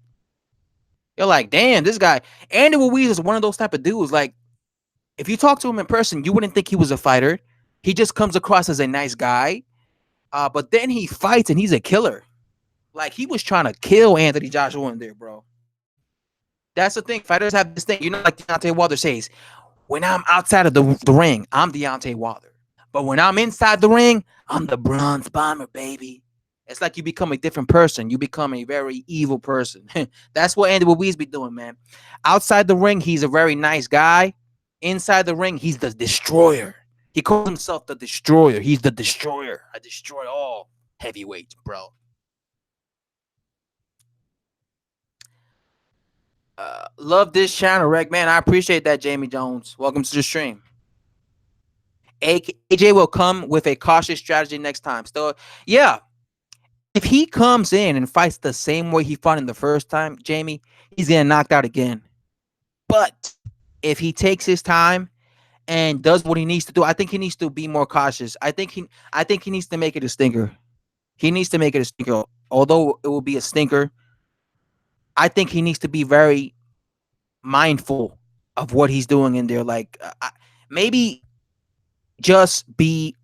You're like, damn, this guy. Andy Ruiz is one of those type of dudes. Like, if you talk to him in person, you wouldn't think he was a fighter. He just comes across as a nice guy. But then he fights and he's a killer. Like, he was trying to kill Anthony Joshua in there, bro. That's the thing. Fighters have this thing. You know, like Deontay Wilder says, when I'm outside of the ring, I'm Deontay Wilder. But when I'm inside the ring, I'm the Bronze Bomber, baby. It's like you become a different person. You become a very evil person. That's what Andy Ruiz be doing, man. Outside the ring, he's a very nice guy. Inside the ring, he's the destroyer. He calls himself the destroyer. He's the destroyer. I destroy all heavyweights, bro. Love this channel, Reg. Man, I appreciate that, Jamie Jones. Welcome to the stream. AJ will come with a cautious strategy next time. So, yeah, if he comes in and fights the same way he fought in the first time, Jamie, he's getting knocked out again. But if he takes his time and does what he needs to do, I think he needs to be more cautious. I think he needs to make it a stinker. He needs to make it a stinker. Although it will be a stinker, I think he needs to be very mindful of what he's doing in there. Like, maybe just be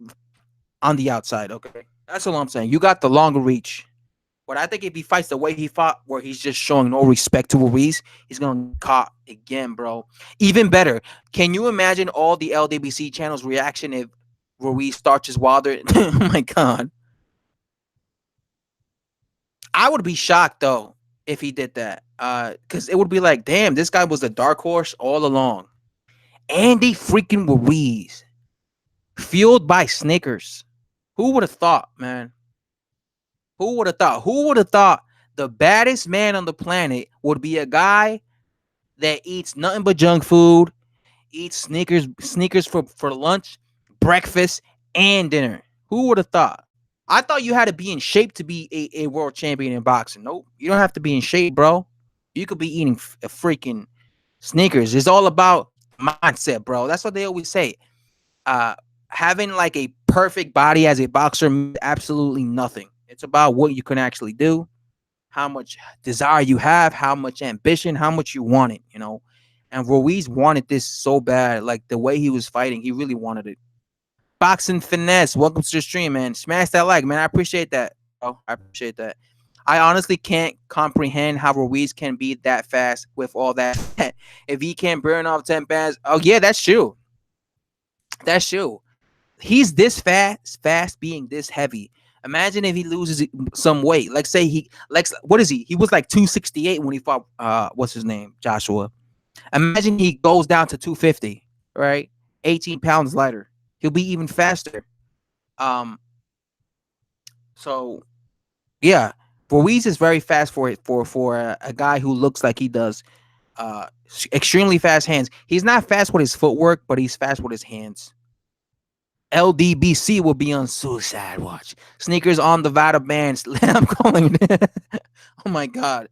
on the outside. Okay, that's all I'm saying. You got the longer reach. But I think if he fights the way he fought, where he's just showing no respect to Ruiz, he's gonna get caught again, bro. Even better, can you imagine all the LWC channels' reaction if Ruiz starches Wilder? Oh my god, I would be shocked though if he did that. Because it would be like, damn, this guy was a dark horse all along. Andy freaking Ruiz, fueled by Snickers. Who would have thought, man? Who would have thought? Who would have thought the baddest man on the planet would be a guy that eats nothing but junk food, eats sneakers for lunch, breakfast, and dinner? Who would have thought? I thought you had to be in shape to be a world champion in boxing. Nope, you don't have to be in shape, bro. You could be eating a freaking Snickers. It's all about mindset, bro. That's what they always say. Uh, Having like a perfect body as a boxer means absolutely nothing. It's about what you can actually do, how much desire you have, how much ambition, how much you want it, you know. And Ruiz wanted this so bad. Like the way he was fighting, he really wanted it. Boxing finesse. Welcome to the stream, man. Smash that like, man. I appreciate that. Oh, I appreciate that. I honestly can't comprehend how Ruiz can be that fast with all that. If he can't burn off 10 pounds, oh yeah, that's true. That's true. He's this fast being this heavy. Imagine if he loses some weight. Like say what is he? He was like 268 when he fought what's his name? Joshua. Imagine he goes down to 250, right? 18 pounds lighter. He'll be even faster. Um so yeah, Ruiz is very fast for a guy who looks like he does. Extremely fast hands. He's not fast with his footwork, but he's fast with his hands. LDBC will be on suicide watch. Sneakers on the Vada bands. I'm calling it. Oh my god.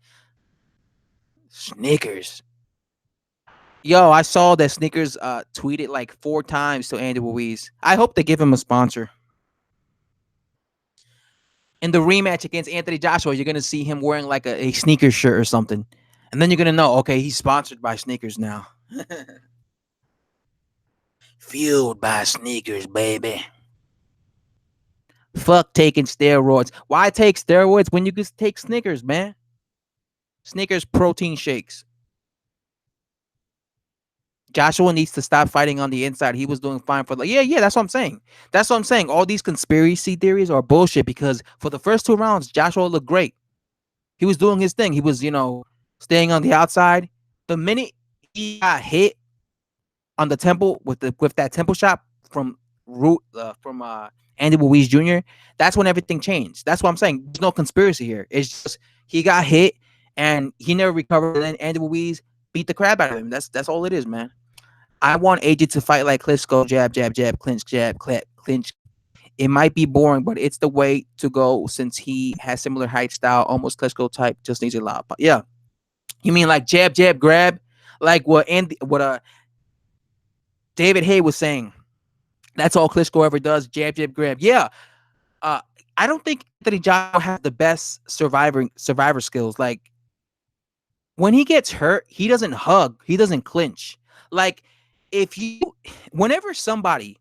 Sneakers. Yo, I saw that Sneakers tweeted like 4 times to Andy Ruiz. I hope they give him a sponsor. In the rematch against Anthony Joshua, you're gonna see him wearing like a sneakers shirt or something. And then you're gonna know, okay, he's sponsored by Sneakers now. Fueled by Sneakers, baby. Fuck taking steroids. Why take steroids when you can take Snickers, man? Snickers protein shakes. Joshua needs to stop fighting on the inside. He was doing fine for yeah. That's what I'm saying. That's what I'm saying. All these conspiracy theories are bullshit because for the first 2 rounds, Joshua looked great. He was doing his thing. He was, staying on the outside. The minute he got hit on the temple with that temple shot from Andy Ruiz Jr., that's when everything changed. That's what I'm saying. There's no conspiracy here. It's just he got hit and he never recovered. And then Andy Ruiz beat the crap out of him. That's all it is, man. I want AJ to fight like Klitschko, jab, jab, jab, clinch, jab, clinch. It might be boring, but it's the way to go since he has similar height style, almost Klitschko type. Just needs a lot. But yeah, you mean like jab, jab, grab, like what David Hay was saying. That's all Klitschko ever does. Jab, jab, grab. Yeah. Uh, I don't think Anthony Joshua has the best survivor skills. Like when he gets hurt, he doesn't hug, he doesn't clinch. Like if you, whenever somebody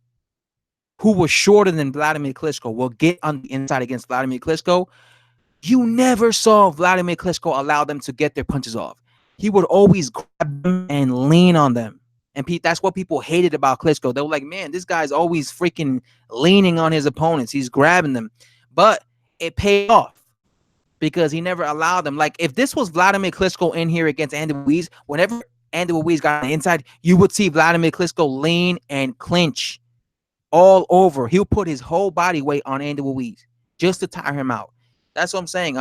who was shorter than Vladimir Klitschko will get on the inside against Vladimir Klitschko, you never saw Vladimir Klitschko allow them to get their punches off. He would always grab them and lean on them. And that's what people hated about Klitschko. They were like, man, this guy's always freaking leaning on his opponents. He's grabbing them. But it paid off because he never allowed them. Like, if this was Vladimir Klitschko in here against Andy Ruiz, whenever Andy Ruiz got on the inside, you would see Vladimir Klitschko lean and clinch all over. He'll put his whole body weight on Andy Ruiz just to tire him out. That's what I'm saying.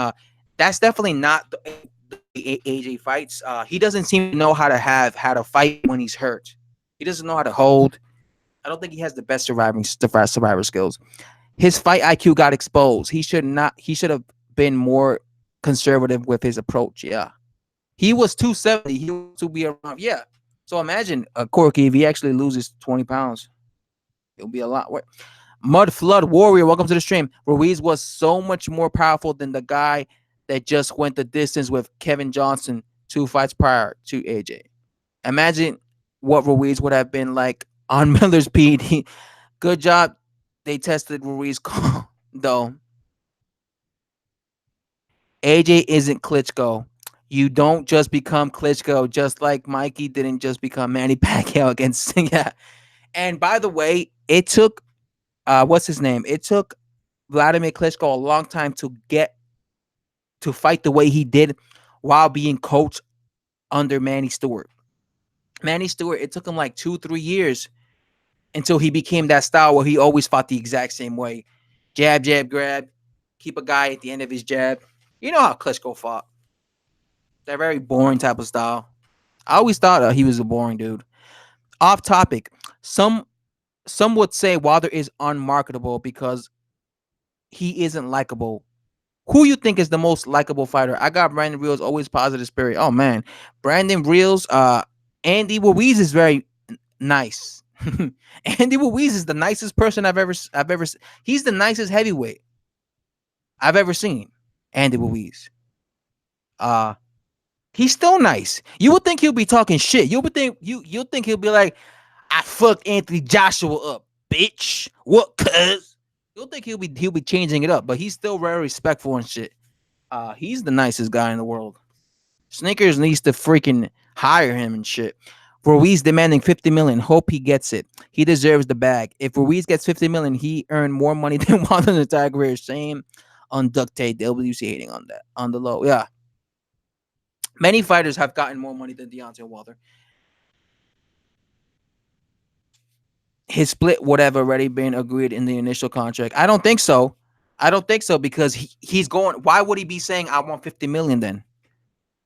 That's definitely not the way AJ fights. He doesn't seem to know how to fight when he's hurt. He doesn't know how to hold. I don't think he has the best survivor skills. His fight IQ got exposed. He should not. He should have been more conservative with his approach. Yeah, he was 270. He was to be around. Yeah. So imagine Corky, if he actually loses 20 pounds, it'll be a lot. Mud Flood Warrior, welcome to the stream. Ruiz was so much more powerful than the guy that just went the distance with Kevin Johnson 2 fights prior to AJ. Imagine what Ruiz would have been like on Miller's Speed. Good job. They tested Ruiz though. AJ isn't Klitschko. You don't just become Klitschko, just like Mikey didn't just become Manny Pacquiao against yeah. And by the way, it took what's his name? It took Vladimir Klitschko a long time to get to fight the way he did while being coached under Manny Stewart. Manny Stewart, it took him like 2-3 years until he became that style where he always fought the exact same way. Jab, jab, grab, keep a guy at the end of his jab. You know how Klitschko fought. That very boring type of style. I always thought he was a boring dude. Off topic. Some would say Wilder is unmarketable because he isn't likable. Who you think is the most likable fighter? I got Brandon Reels, always positive spirit. Oh man, Brandon Reels. Andy Ruiz is very nice. Andy Ruiz is the nicest person I've ever. He's the nicest heavyweight I've ever seen. Andy Ruiz. He's still nice. You would think he'll be talking shit. You'll think he'll be like, I fucked Anthony Joshua up, bitch. What, cuz? You'll think he'll be changing it up, but he's still very respectful and shit. He's the nicest guy in the world. Snickers needs to freaking hire him and shit. Ruiz demanding 50 million. Hope he gets it. He deserves the bag. If Ruiz gets 50 million, he earned more money than Wilder's entire career. Same on Duct Tape. WC hating on that. On the low. Yeah. Many fighters have gotten more money than Deontay Wilder. His split would have already been agreed in the initial contract. I don't think so. I don't think so because he's going. Why would he be saying I want 50 million then?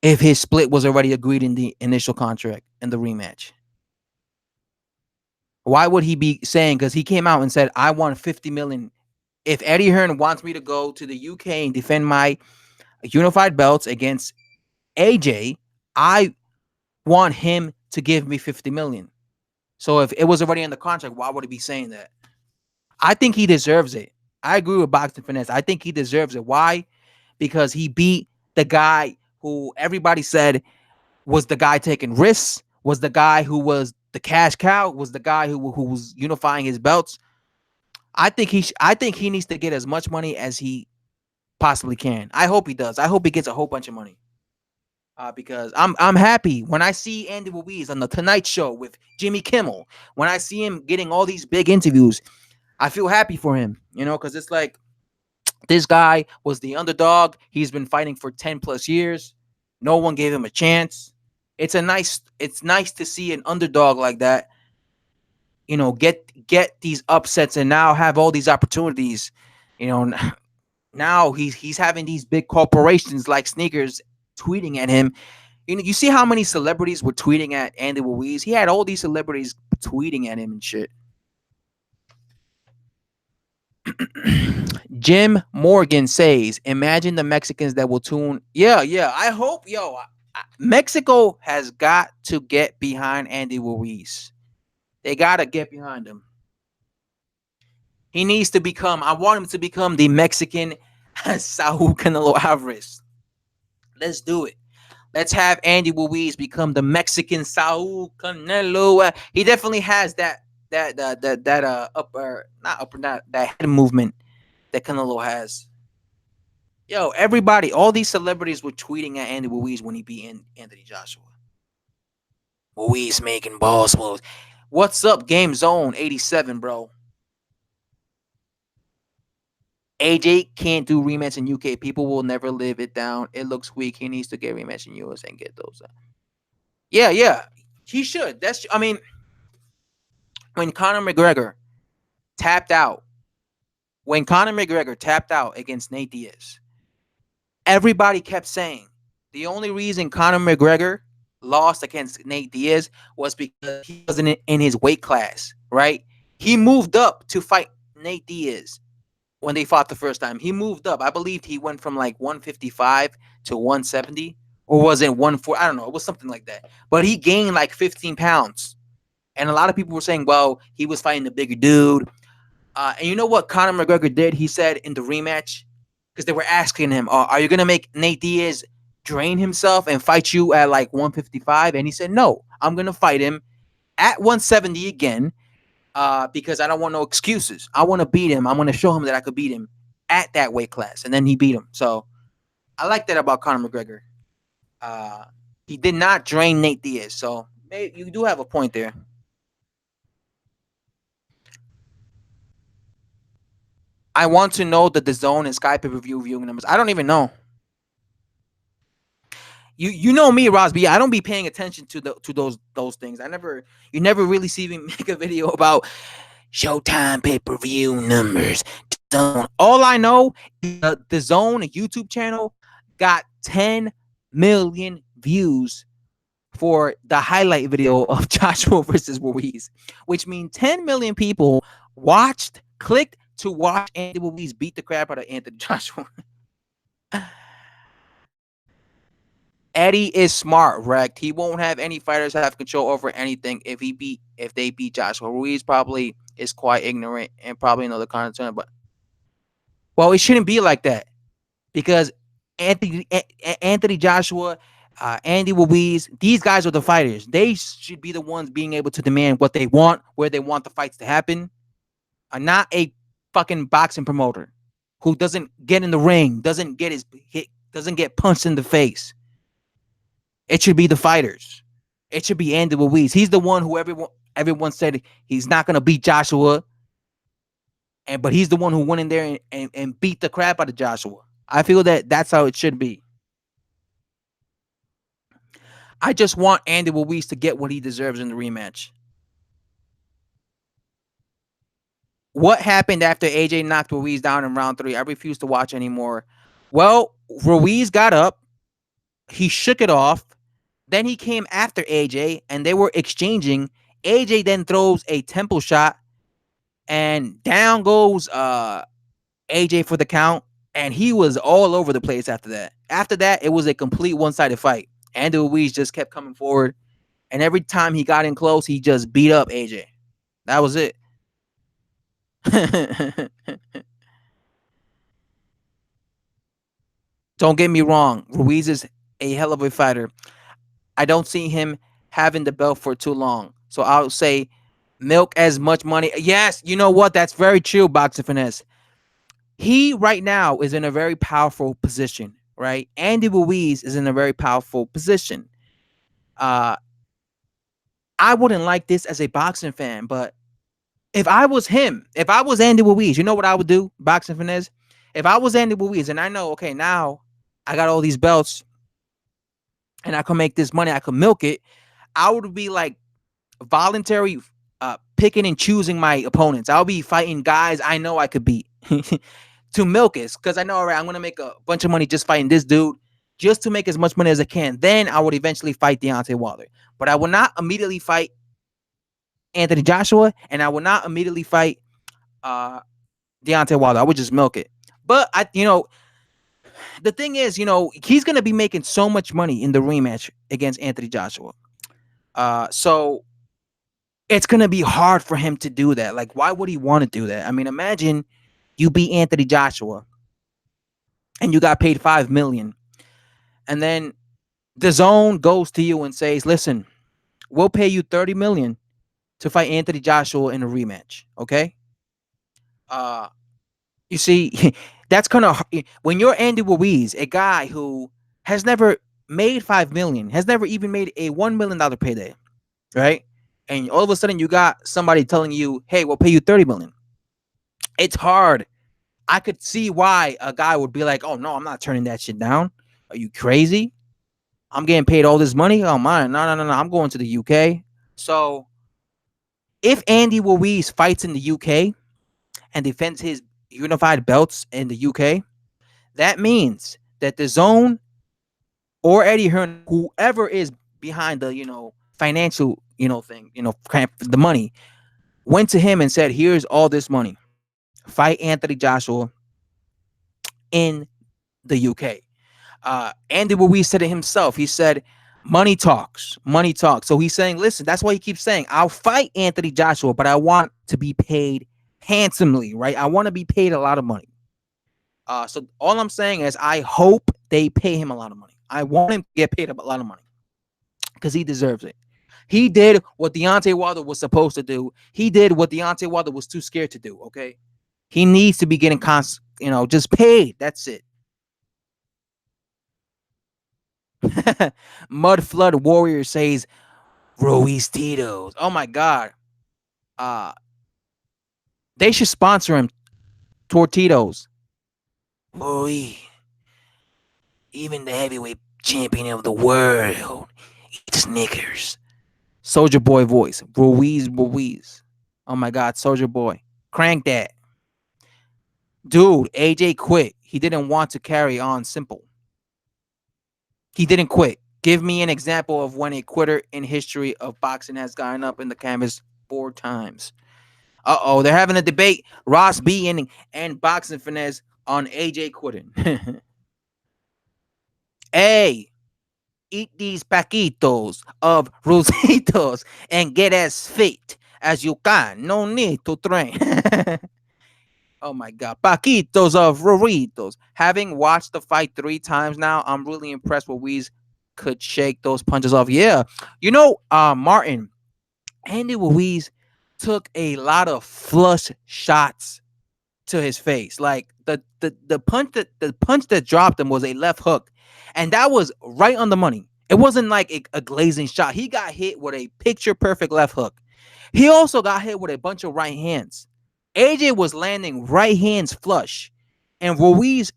If his split was already agreed in the initial contract in the rematch. Why would he be saying, because he came out and said, I want 50 million. If Eddie Hearn wants me to go to the UK and defend my unified belts against AJ, I want him to give me 50 million. So if it was already in the contract, why would he be saying that? I think he deserves it. I agree with Boxing Finesse. I think he deserves it. Why? Because he beat the guy who everybody said was the guy taking risks, was the guy who was the cash cow, was the guy who was unifying his belts. I think he needs to get as much money as he possibly can. I hope he does. I hope he gets a whole bunch of money. Because I'm happy when I see Andy Ruiz on the Tonight Show with Jimmy Kimmel. When I see him getting all these big interviews, I feel happy for him. You know, because it's like this guy was the underdog. He's been fighting for 10 plus years. No one gave him a chance. It's nice to see an underdog like that, you know, get these upsets and now have all these opportunities. You know, now he's having these big corporations like Sneakers tweeting at him. You know, you see how many celebrities were tweeting at Andy Ruiz? He had all these celebrities tweeting at him and shit. Jim Morgan says, imagine the Mexicans that will tune. Yeah. I hope, Mexico has got to get behind Andy Ruiz. They got to get behind him. He needs to become, I want him to become the Mexican Saul Canelo Alvarez. Let's do it. Let's have Andy Ruiz become the Mexican Saul Canelo. He definitely has that upper not upper not that head movement that Canelo has. Yo, everybody, all these celebrities were tweeting at Andy Ruiz when he beat Anthony Joshua. Ruiz making balls moves. What's up, Game Zone 87, bro? AJ can't do rematch in UK. People will never live it down. It looks weak. He needs to get rematch in US and get those. Yeah, yeah, he should. That's. I mean, when Conor McGregor tapped out, when Conor McGregor tapped out against Nate Diaz, everybody kept saying the only reason Conor McGregor lost against Nate Diaz was because he wasn't in his weight class, right? He moved up to fight Nate Diaz when they fought the first time. He moved up. I believe he went from like 155 to 170, or was it 140? I don't know. It was something like that. But he gained like 15 pounds. And a lot of people were saying, well, he was fighting the bigger dude. And you know what Conor McGregor did? He said in the rematch, because they were asking him, are you going to make Nate Diaz drain himself and fight you at like 155? And he said, no, I'm going to fight him at 170 again, because I don't want no excuses. I want to beat him. I want to show him that I could beat him at that weight class. And then he beat him. So I like that about Conor McGregor. Uh, he did not drain Nate Diaz. So you do have a point there. I want to know the DAZN and Sky pay-per-view viewing numbers. I don't even know. You know me, Rosby. I don't be paying attention to those things. You never really see me make a video about Showtime pay-per-view numbers. DAZN. All I know is the DAZN YouTube channel got 10 million views for the highlight video of Joshua versus Ruiz, which means 10 million people clicked to watch Andy Ruiz beat the crap out of Anthony Joshua. Eddie is smart, wrecked. He won't have any fighters have control over anything if they beat Joshua. Ruiz probably is quite ignorant and probably another concern, but well, it shouldn't be like that because Anthony Joshua, Andy Ruiz, these guys are the fighters. They should be the ones being able to demand what they want, where they want the fights to happen, not a fucking boxing promoter who doesn't get in the ring, doesn't get punched in the face. It should be the fighters. It should be Andy Ruiz. He's the one who everyone said he's not going to beat Joshua, but he's the one who went in there and beat the crap out of Joshua. I feel that that's how it should be. I just want Andy Ruiz to get what he deserves in the rematch. What happened after AJ knocked Ruiz down in round 3? I refuse to watch anymore. Well, Ruiz got up. He shook it off. Then he came after AJ, and they were exchanging. AJ then throws a temple shot, and down goes AJ for the count, and he was all over the place after that. After that, it was a complete one-sided fight. Andy Ruiz just kept coming forward, and every time he got in close, he just beat up AJ. That was it. Don't get me wrong. Ruiz is a hell of a fighter. I don't see him having the belt for too long. So I'll say milk as much money. Yes, you know what? That's very true, Boxer Finesse. He right now is in a very powerful position, right? Andy Ruiz is in a very powerful position. I wouldn't like this as a boxing fan, but if I was him, if I was Andy Ruiz, you know what I would do, Boxing Finesse? If I was Andy Ruiz and I know, okay, now I got all these belts and I can make this money, I can milk it, I would be like voluntary picking and choosing my opponents. I'll be fighting guys I know I could beat to milk it because I know, all right, I'm going to make a bunch of money just fighting this dude just to make as much money as I can. Then I would eventually fight Deontay Wilder. But I will not immediately fight Anthony Joshua, and I will not immediately fight Deontay Wilder. I would just milk it. But the thing is, he's going to be making so much money in the rematch against Anthony Joshua. So it's going to be hard for him to do that. Like, why would he want to do that? I mean, imagine you beat Anthony Joshua and you got paid $5 million. And then The zone goes to you and says, "Listen, we'll pay you 30 million to fight Anthony Joshua in a rematch." Okay. Uh, you see, that's kind of when you're Andy Ruiz, a guy who has never made 5 million, has never even made a $1 million payday, right? And all of a sudden, you got somebody telling you, "Hey, we'll pay you 30 million." It's hard. I could see why a guy would be like, "Oh no, I'm not turning that shit down. Are you crazy? I'm getting paid all this money. Oh my, no, no, no, no. I'm going to the UK." So if Andy Ruiz fights in the UK and defends his unified belts in the UK, that means that the zone or Eddie Hearn, whoever is behind the, financial, thing, kind of the money, went to him and said, "Here's all this money. Fight Anthony Joshua in the UK." Andy Ruiz said it himself. He said, "Money talks, money talks." So he's saying, listen, that's why he keeps saying, "I'll fight Anthony Joshua, but I want to be paid handsomely, right? I want to be paid a lot of money." So all I'm saying is, I hope they pay him a lot of money. I want him to get paid a lot of money because he deserves it. He did what Deontay Wilder was supposed to do. He did what Deontay Wilder was too scared to do. Okay, he needs to be getting just paid. That's it. Mud Flood Warrior says Ruiz Tito's. Oh my god. Uh they should sponsor him. Tortitos. Boy, even the heavyweight champion of the world eats Snickers. Soldier Boy voice. Ruiz. Oh my god, Soldier Boy. Crank that. Dude, AJ quit. He didn't want to carry on. Simple. He didn't quit. Give me an example of when a quitter in history of boxing has gotten up in the canvas 4 times. Uh-oh, they're having a debate. Ross B and Boxing Finesse on AJ quitting. Hey, eat these paquitos of Rositos and get as fit as you can. No need to train. Oh my God. Paquitos of Roritos. Having watched the fight 3 times now, I'm really impressed with Weeze could shake those punches off. Yeah. Martin, Andy Ruiz took a lot of flush shots to his face. Like the punch that dropped him was a left hook, and that was right on the money. It wasn't like a glazing shot. He got hit with a picture perfect left hook. He also got hit with a bunch of right hands. AJ was landing right hands flush, and Ruiz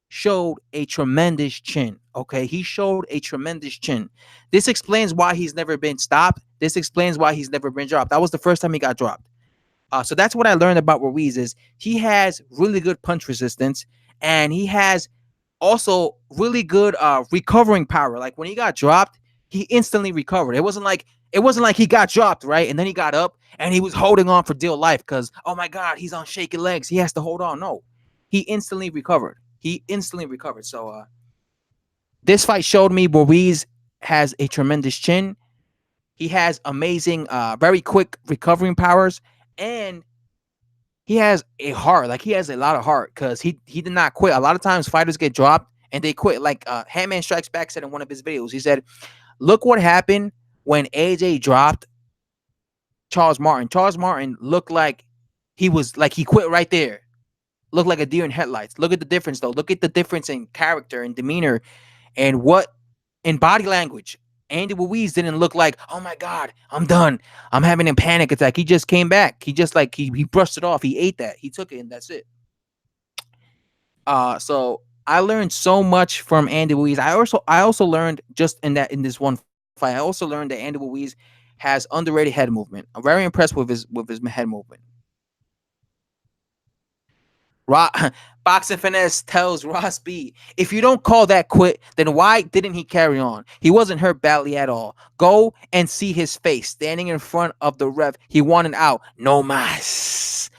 showed a tremendous chin. Okay, he showed a tremendous chin. This explains why he's never been stopped. This explains why he's never been dropped. That was the first time he got dropped. So that's what I learned about Ruiz is he has really good punch resistance, and he has also really good recovering power. Like when he got dropped, he instantly recovered. It wasn't like he got dropped, right? And then he got up and he was holding on for dear life because, oh my God, he's on shaky legs. He has to hold on. No, he instantly recovered. He instantly recovered. So this fight showed me Ruiz has a tremendous chin. He has amazing, very quick recovering powers, and he has a heart. Like he has a lot of heart because he did not quit. A lot of times fighters get dropped and they quit. Like Handman Strikes Back said in one of his videos, he said, "Look what happened when AJ dropped Charles Martin. Charles Martin looked like he quit right there. Looked like a deer in headlights. Look at the difference though. Look at the difference in character and demeanor and what in body language. Andy Ruiz didn't look like, oh my God, I'm done. I'm having a panic attack. He just came back. He just like he brushed it off. He ate that. He took it and that's it. So I learned so much from Andy Ruiz. I also learned just in this one fight. I also learned that Andy Ruiz has underrated head movement. I'm very impressed with his head movement. Rock, Boxing Finesse tells Ross B, if you don't call that quit, then why didn't he carry on? He wasn't hurt badly at all. Go and see his face standing in front of the ref. He wanted out. No mas.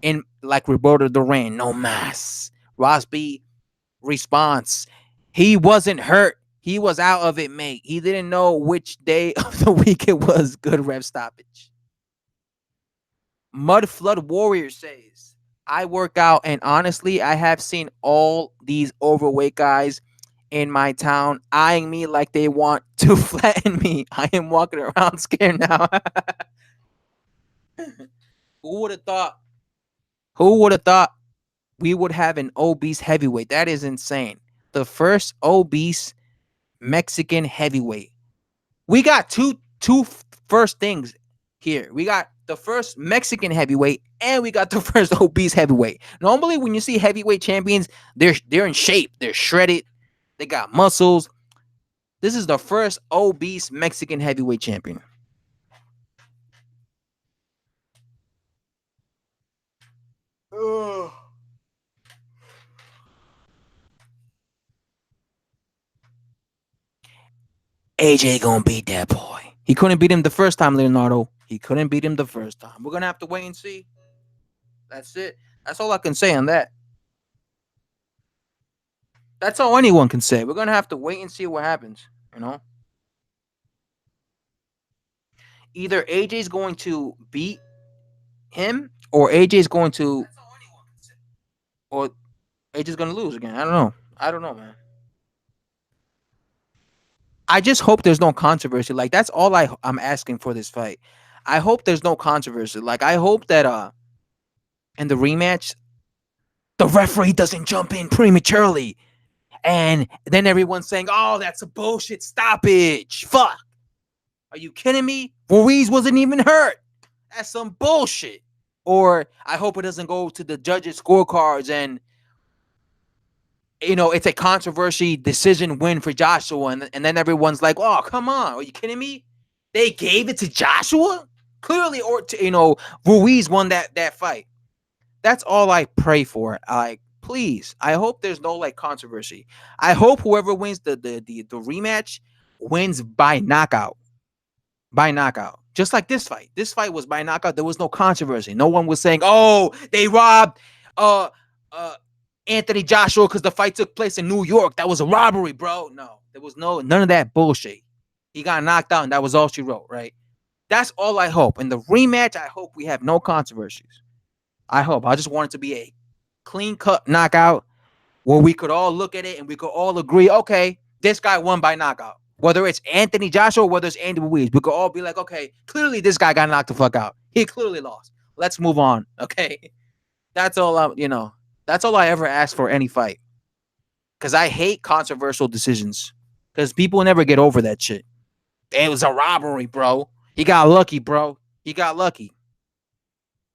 In like Roberto Duran, no mas. Ross B response. He wasn't hurt. He was out of it, mate. He didn't know which day of the week it was. Good ref stoppage. Mud Flood Warrior says, I work out and honestly, I have seen all these overweight guys in my town eyeing me like they want to flatten me. I am walking around scared now. Who would have thought? Who would have thought we would have an obese heavyweight? That is insane. The first obese Mexican heavyweight. We got two first things here. We got the first Mexican heavyweight and we got the first obese heavyweight. Normally, when you see heavyweight champions, they're in shape, they're shredded, they got muscles. This is the first obese Mexican heavyweight champion. Ugh. AJ gonna beat that boy. He couldn't beat him the first time, Leonardo. He couldn't beat him the first time. We're gonna have to wait and see. That's it. That's all I can say on that. That's all anyone can say. We're gonna have to wait and see what happens. You know, either AJ's going to beat him, or AJ's going to, or AJ's gonna lose again. I don't know. I don't know, man. I just hope there's no controversy. Like that's all I'm asking for this fight. I hope there's no controversy. Like I hope that in the rematch, the referee doesn't jump in prematurely, and then everyone's saying, "Oh, that's a bullshit stoppage." Fuck. Are you kidding me? Ruiz wasn't even hurt. That's some bullshit. Or I hope it doesn't go to the judges' scorecards and it's a controversy decision win for Joshua, and then everyone's like, "Oh, come on, are you kidding me? They gave it to Joshua clearly, or Ruiz won that fight." That's all I pray for. Like, please, I hope there's no like controversy. I hope whoever wins the rematch wins by knockout. By knockout. Just like this fight. This fight was by knockout. There was no controversy. No one was saying, "Oh, they robbed uh uh Anthony Joshua because the fight took place in New York. That was a robbery, bro." No, there was none of that bullshit. He got knocked out, and that was all she wrote, right? That's all I hope. In the rematch, I hope we have no controversies. I hope. I just want it to be a clean cut knockout where we could all look at it and we could all agree, okay, this guy won by knockout. Whether it's Anthony Joshua or whether it's Andy Ruiz, we could all be like, okay, clearly this guy got knocked the fuck out. He clearly lost. Let's move on. Okay. That's all that's all I ever ask for any fight. Cause I hate controversial decisions. Cause people never get over that shit. It was a robbery, bro. He got lucky, bro. He got lucky.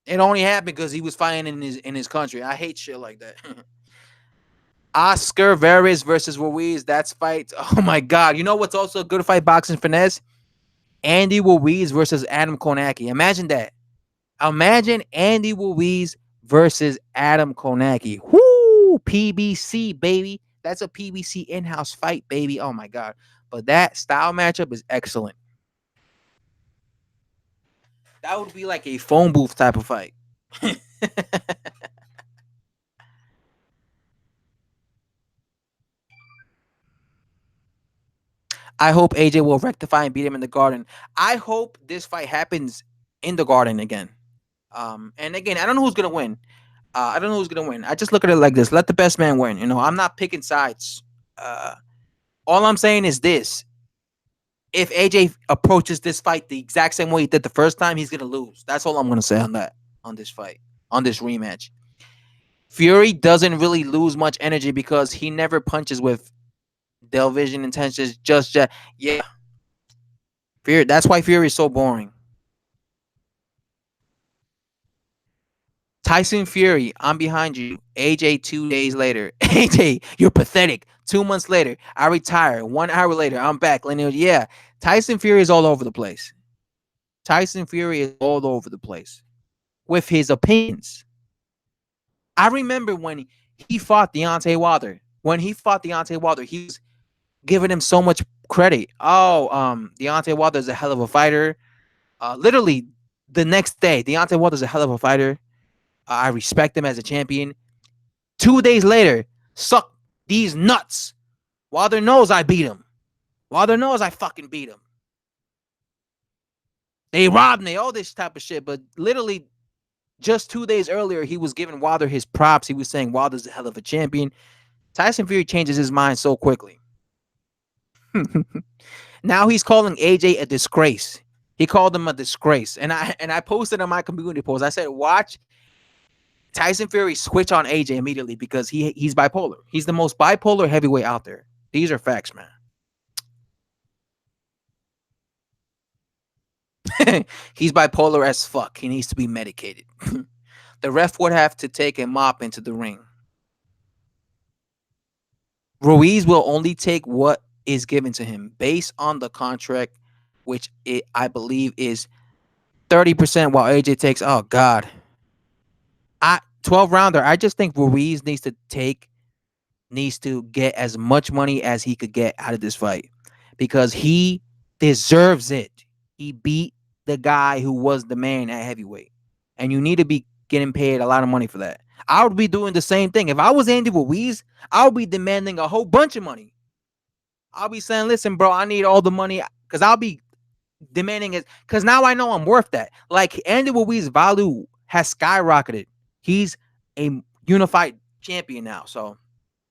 It only happened because he was fighting in his country. I hate shit like that. Oscar Veras versus Ruiz. That's fight. Oh my god. You know what's also a good fight, boxing finesse? Andy Ruiz versus Adam Konaki. Imagine that. Imagine Andy Ruiz versus Adam Konaki. Whoo! PBC, baby. That's a PBC in-house fight, baby. Oh my god. But that style matchup is excellent. That would be like a phone booth type of fight. I hope AJ will rectify and beat him in the Garden. I hope this fight happens in the Garden again. And again, I don't know who's gonna win. I don't know who's gonna win. I just look at it like this: let the best man win. I'm not picking sides. All I'm saying is this: if AJ approaches this fight the exact same way he did the first time, he's gonna lose. That's all I'm gonna say on that, on this fight, on this rematch. Fury doesn't really lose much energy because he never punches with television intentions. Yeah, Fury. That's why Fury is so boring. Tyson Fury, I'm behind you. AJ 2 days later. AJ, you're pathetic. 2 months later, I retire. 1 hour later, I'm back. Yeah, Tyson Fury is all over the place. Tyson Fury is all over the place with his opinions. I remember when he fought Deontay Wilder. When he fought Deontay Wilder, he was giving him so much credit. Oh, Deontay Wilder is a hell of a fighter. Literally the next day, Deontay Wilder is a hell of a fighter. I respect him as a champion. 2 days later, suck these nuts. Wilder knows I beat him. Wilder knows I fucking beat him. They robbed me, all this type of shit. But literally, just 2 days earlier, he was giving Wilder his props. He was saying Wilder's a hell of a champion. Tyson Fury changes his mind so quickly. Now he's calling AJ a disgrace. He called him a disgrace, and I posted on my community post. I said, "Watch Tyson Fury switch on AJ immediately because he's bipolar. He's the most bipolar heavyweight out there. These are facts, man. He's bipolar as fuck. He needs to be medicated. The ref would have to take a mop into the ring. Ruiz will only take what is given to him based on the contract, which I believe is 30%, while AJ takes, oh God, 12 rounder. I just think Ruiz needs to get as much money as he could get out of this fight because he deserves it. He beat the guy who was the man at heavyweight, and you need to be getting paid a lot of money for that. I would be doing the same thing if I was Andy Ruiz. I would be demanding a whole bunch of money. I'll be saying, "Listen, bro, I need all the money," because I'll be demanding it because now I know I'm worth that. Like Andy Ruiz's value has skyrocketed. He's a unified champion now, so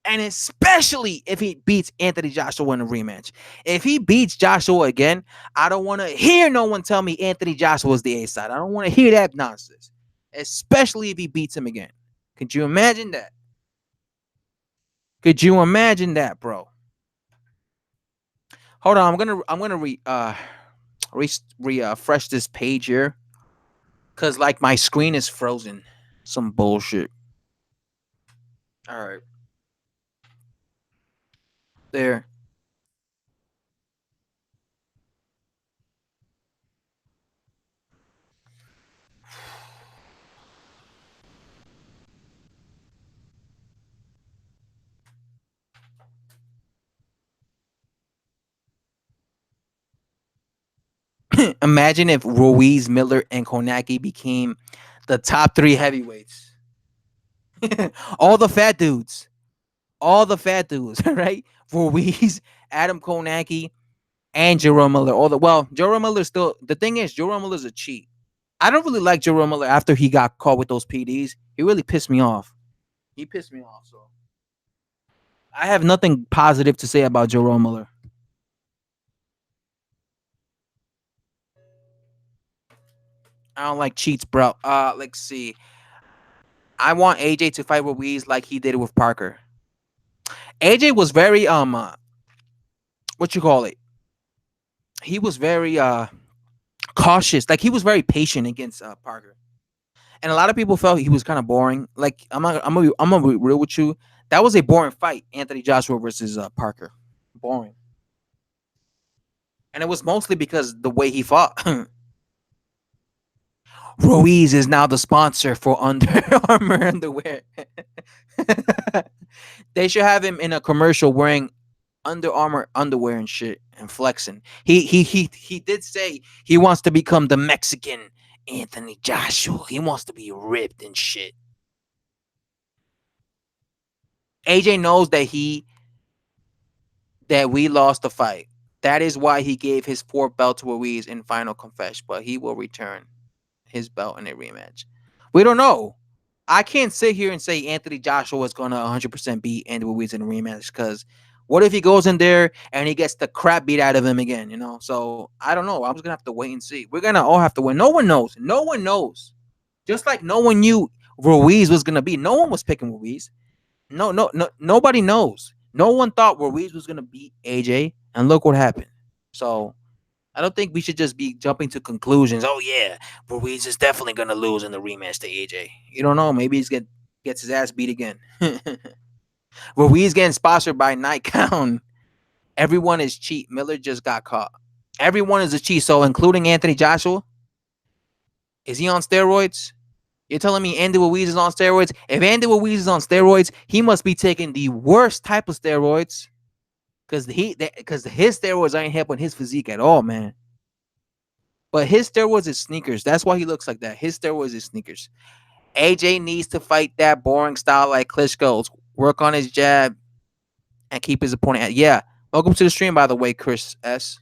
and especially if he beats Anthony Joshua in a rematch. If he beats Joshua again, I don't want to hear no one tell me Anthony Joshua is the A side. I don't want to hear that nonsense. Especially if he beats him again. Could you imagine that? Could you imagine that, bro? Hold on, I'm gonna refresh this page here because like my screen is frozen. Some bullshit. All right, there. Imagine if Ruiz, Miller, and Konaki became the top three heavyweights. All the fat dudes. All the fat dudes, right? Ruiz, Adam Konaki, and Jerome Miller. Jerome Miller still the thing is Jerome Miller's a cheat. I don't really like Jerome Miller after he got caught with those PDs. He really pissed me off. He pissed me off, so I have nothing positive to say about Jerome Miller. I don't like cheats, bro. Let's see. I want AJ to fight Ruiz like he did with Parker. AJ was very what you call it? He was very cautious. Like he was very patient against Parker. And a lot of people felt he was kind of boring. Like I'm gonna be real with you. That was a boring fight, Anthony Joshua versus Parker. Boring. And it was mostly because the way he fought. Ruiz is now the sponsor for Under Armour underwear. They should have him in a commercial wearing Under Armour underwear and shit and flexing. He did say he wants to become the Mexican Anthony Joshua. He wants to be ripped and shit. AJ knows that we lost the fight. That is why he gave his fourth belt to Ruiz in final confession, but he will return his belt in a rematch. We don't know. I can't sit here and say Anthony Joshua is going to 100% beat Andy Ruiz in a rematch because what if he goes in there and he gets the crap beat out of him again, you know? So I don't know. I'm just going to have to wait and see. We're going to all have to win. No one knows. No one knows. Just like no one knew Ruiz was going to be. No one was picking Ruiz. No, nobody knows. No one thought Ruiz was gonna beat AJ, and look what happened. So I don't think we should just be jumping to conclusions. Oh yeah, Ruiz is definitely gonna lose in the rematch to AJ. You don't know. Maybe gets his ass beat again. Ruiz getting sponsored by Nightcount. Everyone is cheat. Miller just got caught. Everyone is a cheat. So including Anthony Joshua. Is he on steroids? You're telling me Andy Ruiz is on steroids? If Andy Ruiz is on steroids, he must be taking the worst type of steroids because his steroids ain't helping his physique at all, man. But his steroids is sneakers. That's why he looks like that. His steroids is sneakers. AJ needs to fight that boring style like Klitschko's. Work on his jab and keep his opponent at. Yeah. Welcome to the stream, by the way, Chris S.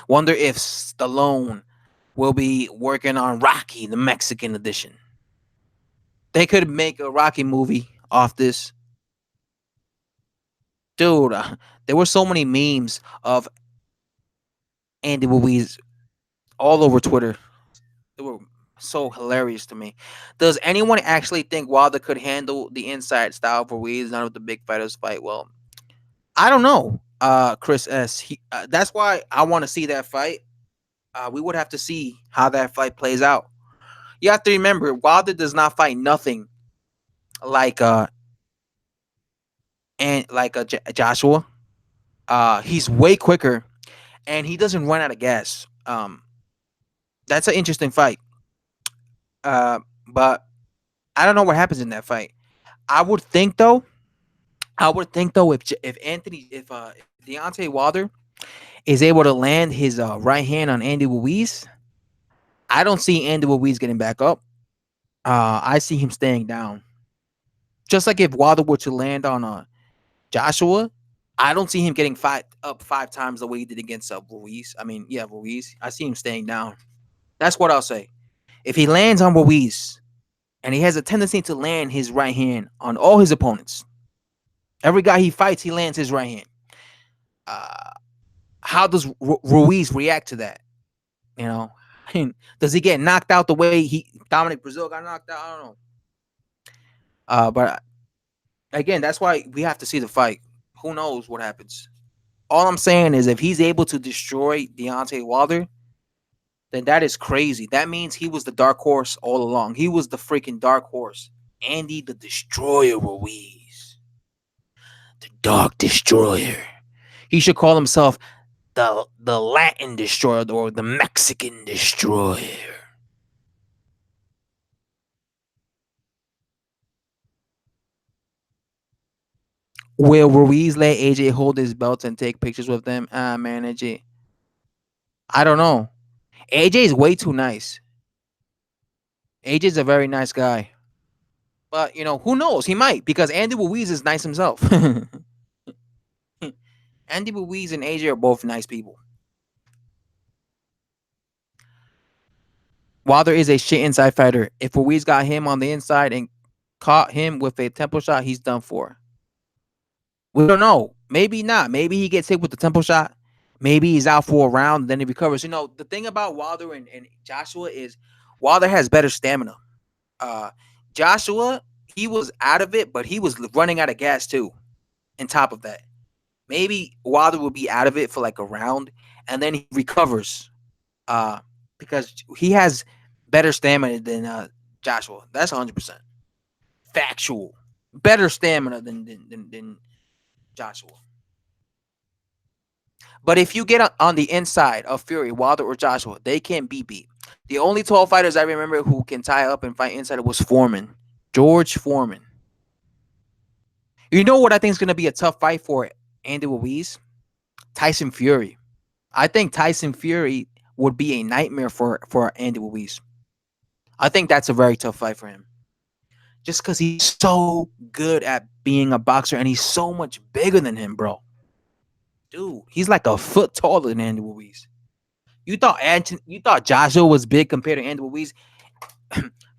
Wonder if Stallone will be working on Rocky, the Mexican edition. They could make a Rocky movie off this, dude. There were so many memes of Andy Ruiz all over Twitter. They were so hilarious to me. Does anyone actually think Wilder could handle the inside style of Ruiz? None of the big fighters fight well. I don't know. Chris S. That's why I want to see that fight. We would have to see how that fight plays out. You have to remember, Wilder does not fight nothing like Joshua. He's way quicker and he doesn't run out of gas. That's an interesting fight. Uh, but I don't know what happens in that fight. I would think though. I would think though if Deontay Wilder is able to land his right hand on Andy Ruiz, I don't see Andy Ruiz getting back up. I see him staying down. Just like if Wilder were to land on Joshua, I don't see him getting up 5 times the way he did against Ruiz. I mean, yeah, Ruiz. I see him staying down. That's what I'll say. If he lands on Ruiz, and he has a tendency to land his right hand on all his opponents, every guy he fights, he lands his right hand. Uh, how does Ruiz react to that? You know, does he get knocked out the way Dominic Brazil got knocked out? I don't know. But again, that's why we have to see the fight. Who knows what happens? All I'm saying is if he's able to destroy Deontay Wilder, then that is crazy. That means he was the dark horse all along. He was the freaking dark horse. Andy the Destroyer Ruiz. The Dark Destroyer. He should call himself the Latin Destroyer or the Mexican Destroyer. Will Ruiz let AJ hold his belts and take pictures with them? Ah, man, AJ. I don't know. AJ is way too nice. AJ's a very nice guy. But, who knows? He might because Andy Ruiz is nice himself. Andy Ruiz and AJ are both nice people. Wilder is a shit inside fighter. If Ruiz got him on the inside and caught him with a temple shot, he's done for. We don't know. Maybe not. Maybe he gets hit with the temple shot. Maybe he's out for a round and then he recovers. The thing about Wilder and Joshua is Wilder has better stamina. Joshua, he was out of it, but he was running out of gas too. On top of that, maybe Wilder will be out of it for like a round and then he recovers. Because he has better stamina than Joshua. That's 100% factual. Better stamina than Joshua. But if you get on the inside of Fury, Wilder, or Joshua, they can't be beat. The only tall fighters I remember who can tie up and fight inside was Foreman. George Foreman. You know what I think is going to be a tough fight for Andy Ruiz? Tyson Fury. I think Tyson Fury would be a nightmare for Andy Ruiz. I think that's a very tough fight for him. Just because he's so good at being a boxer and he's so much bigger than him, bro. Dude, he's like a foot taller than Andy Ruiz. You thought Joshua was big compared to Andy Ruiz?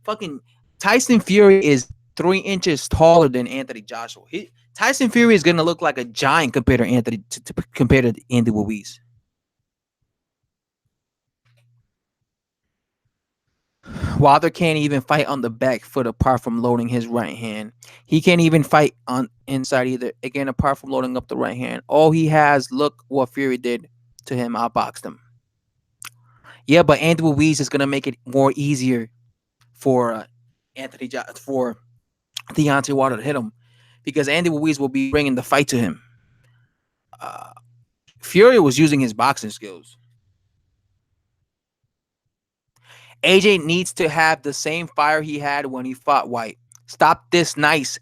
Fucking Tyson Fury is 3 inches taller than Anthony Joshua. Tyson Fury is gonna look like a giant compared to Andy Ruiz. Wilder can't even fight on the back foot apart from loading his right hand. He can't even fight on inside either. Again, apart from loading up the right hand. All he has, look what Fury did to him. Outboxed him. Yeah, but Andy Ruiz is gonna make it more easier for for Deontay Wilder to hit him because Andy Ruiz will be bringing the fight to him. Fury was using his boxing skills. AJ needs to have the same fire he had when he fought White. Stop this nice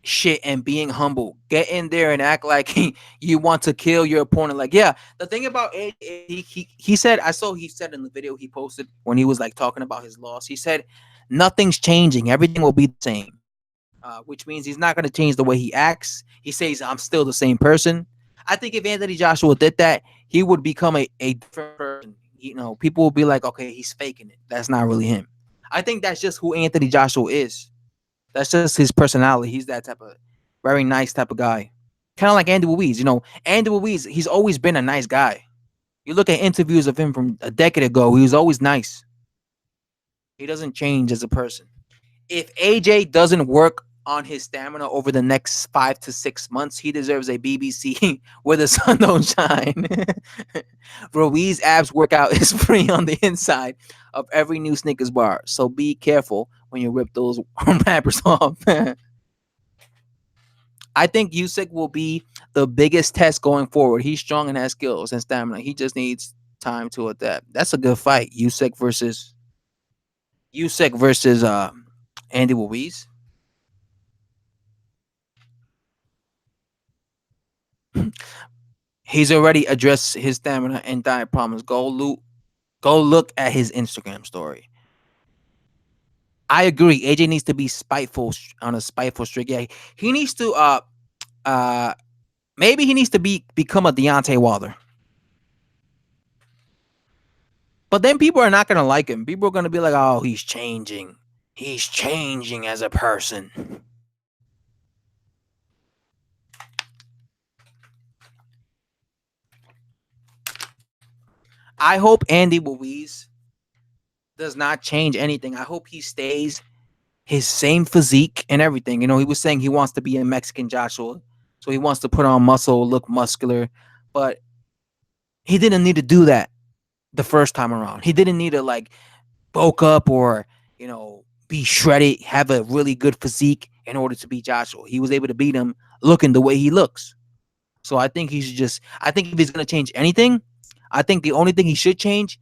shit and being humble. Get in there and act like you want to kill your opponent. Like, yeah, the thing about AJ, he said, he said in the video he posted when he was like talking about his loss, he said, nothing's changing. Everything will be the same. Which means he's not going to change the way he acts. He says, I'm still the same person. I think if Anthony Joshua did that, he would become a different person. People will be like, okay, he's faking it. That's not really him. I think that's just who Anthony Joshua is. That's just his personality. He's that type of very nice type of guy. Kind of like Andy Ruiz. Andy Ruiz, he's always been a nice guy. You look at interviews of him from a decade ago, he was always nice. He doesn't change as a person. If AJ doesn't work on his stamina over the next 5 to 6 months, he deserves a BBC where the sun don't shine. Ruiz abs workout is free on the inside of every new Snickers bar, so be careful when you rip those wrappers off. I think Usyk will be the biggest test going forward. He's strong and has skills and stamina. He just needs time to adapt. That's a good fight. Usyk versus Andy Ruiz. He's already addressed his stamina and diet problems. Go look at his Instagram story. I agree. AJ needs to be spiteful on a spiteful streak. Yeah, he needs to uh maybe he needs to become a Deontay Wilder. But then people are not gonna like him. People are gonna be like, "Oh, he's changing. He's changing as a person." I hope Andy Ruiz does not change anything. I hope he stays his same physique and everything. He was saying he wants to be a Mexican Joshua, so he wants to put on muscle, look muscular, but he didn't need to do that the first time around. He didn't need to like bulk up or be shredded, have a really good physique in order to beat Joshua. He was able to beat him looking the way he looks. So I think he should just. I think if he's gonna change anything, I think the only thing he should change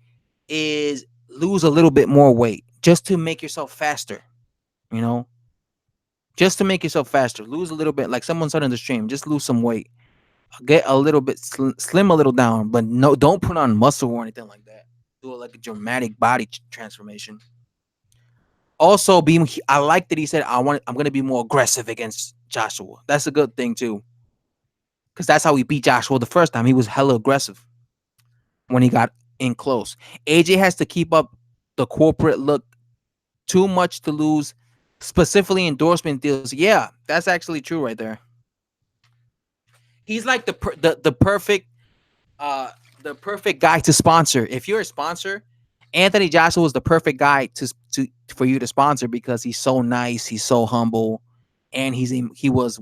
is lose a little bit more weight just to make yourself faster. You know, just to make yourself faster. Lose a little bit, like someone said in the stream. Just lose some weight. Get a little bit slim a little down, but no, don't put on muscle or anything like that. Do it like a dramatic body transformation. Also, I like that he said I'm gonna be more aggressive against Joshua. That's a good thing too, because that's how he beat Joshua the first time. He was hella aggressive when he got in close. AJ has to keep up the corporate look too much to lose, specifically endorsement deals. Yeah, that's actually true right there. He's like uh the perfect guy to sponsor. If you're a sponsor, Anthony Joshua is the perfect guy to for you to sponsor because he's so nice, he's so humble, and he was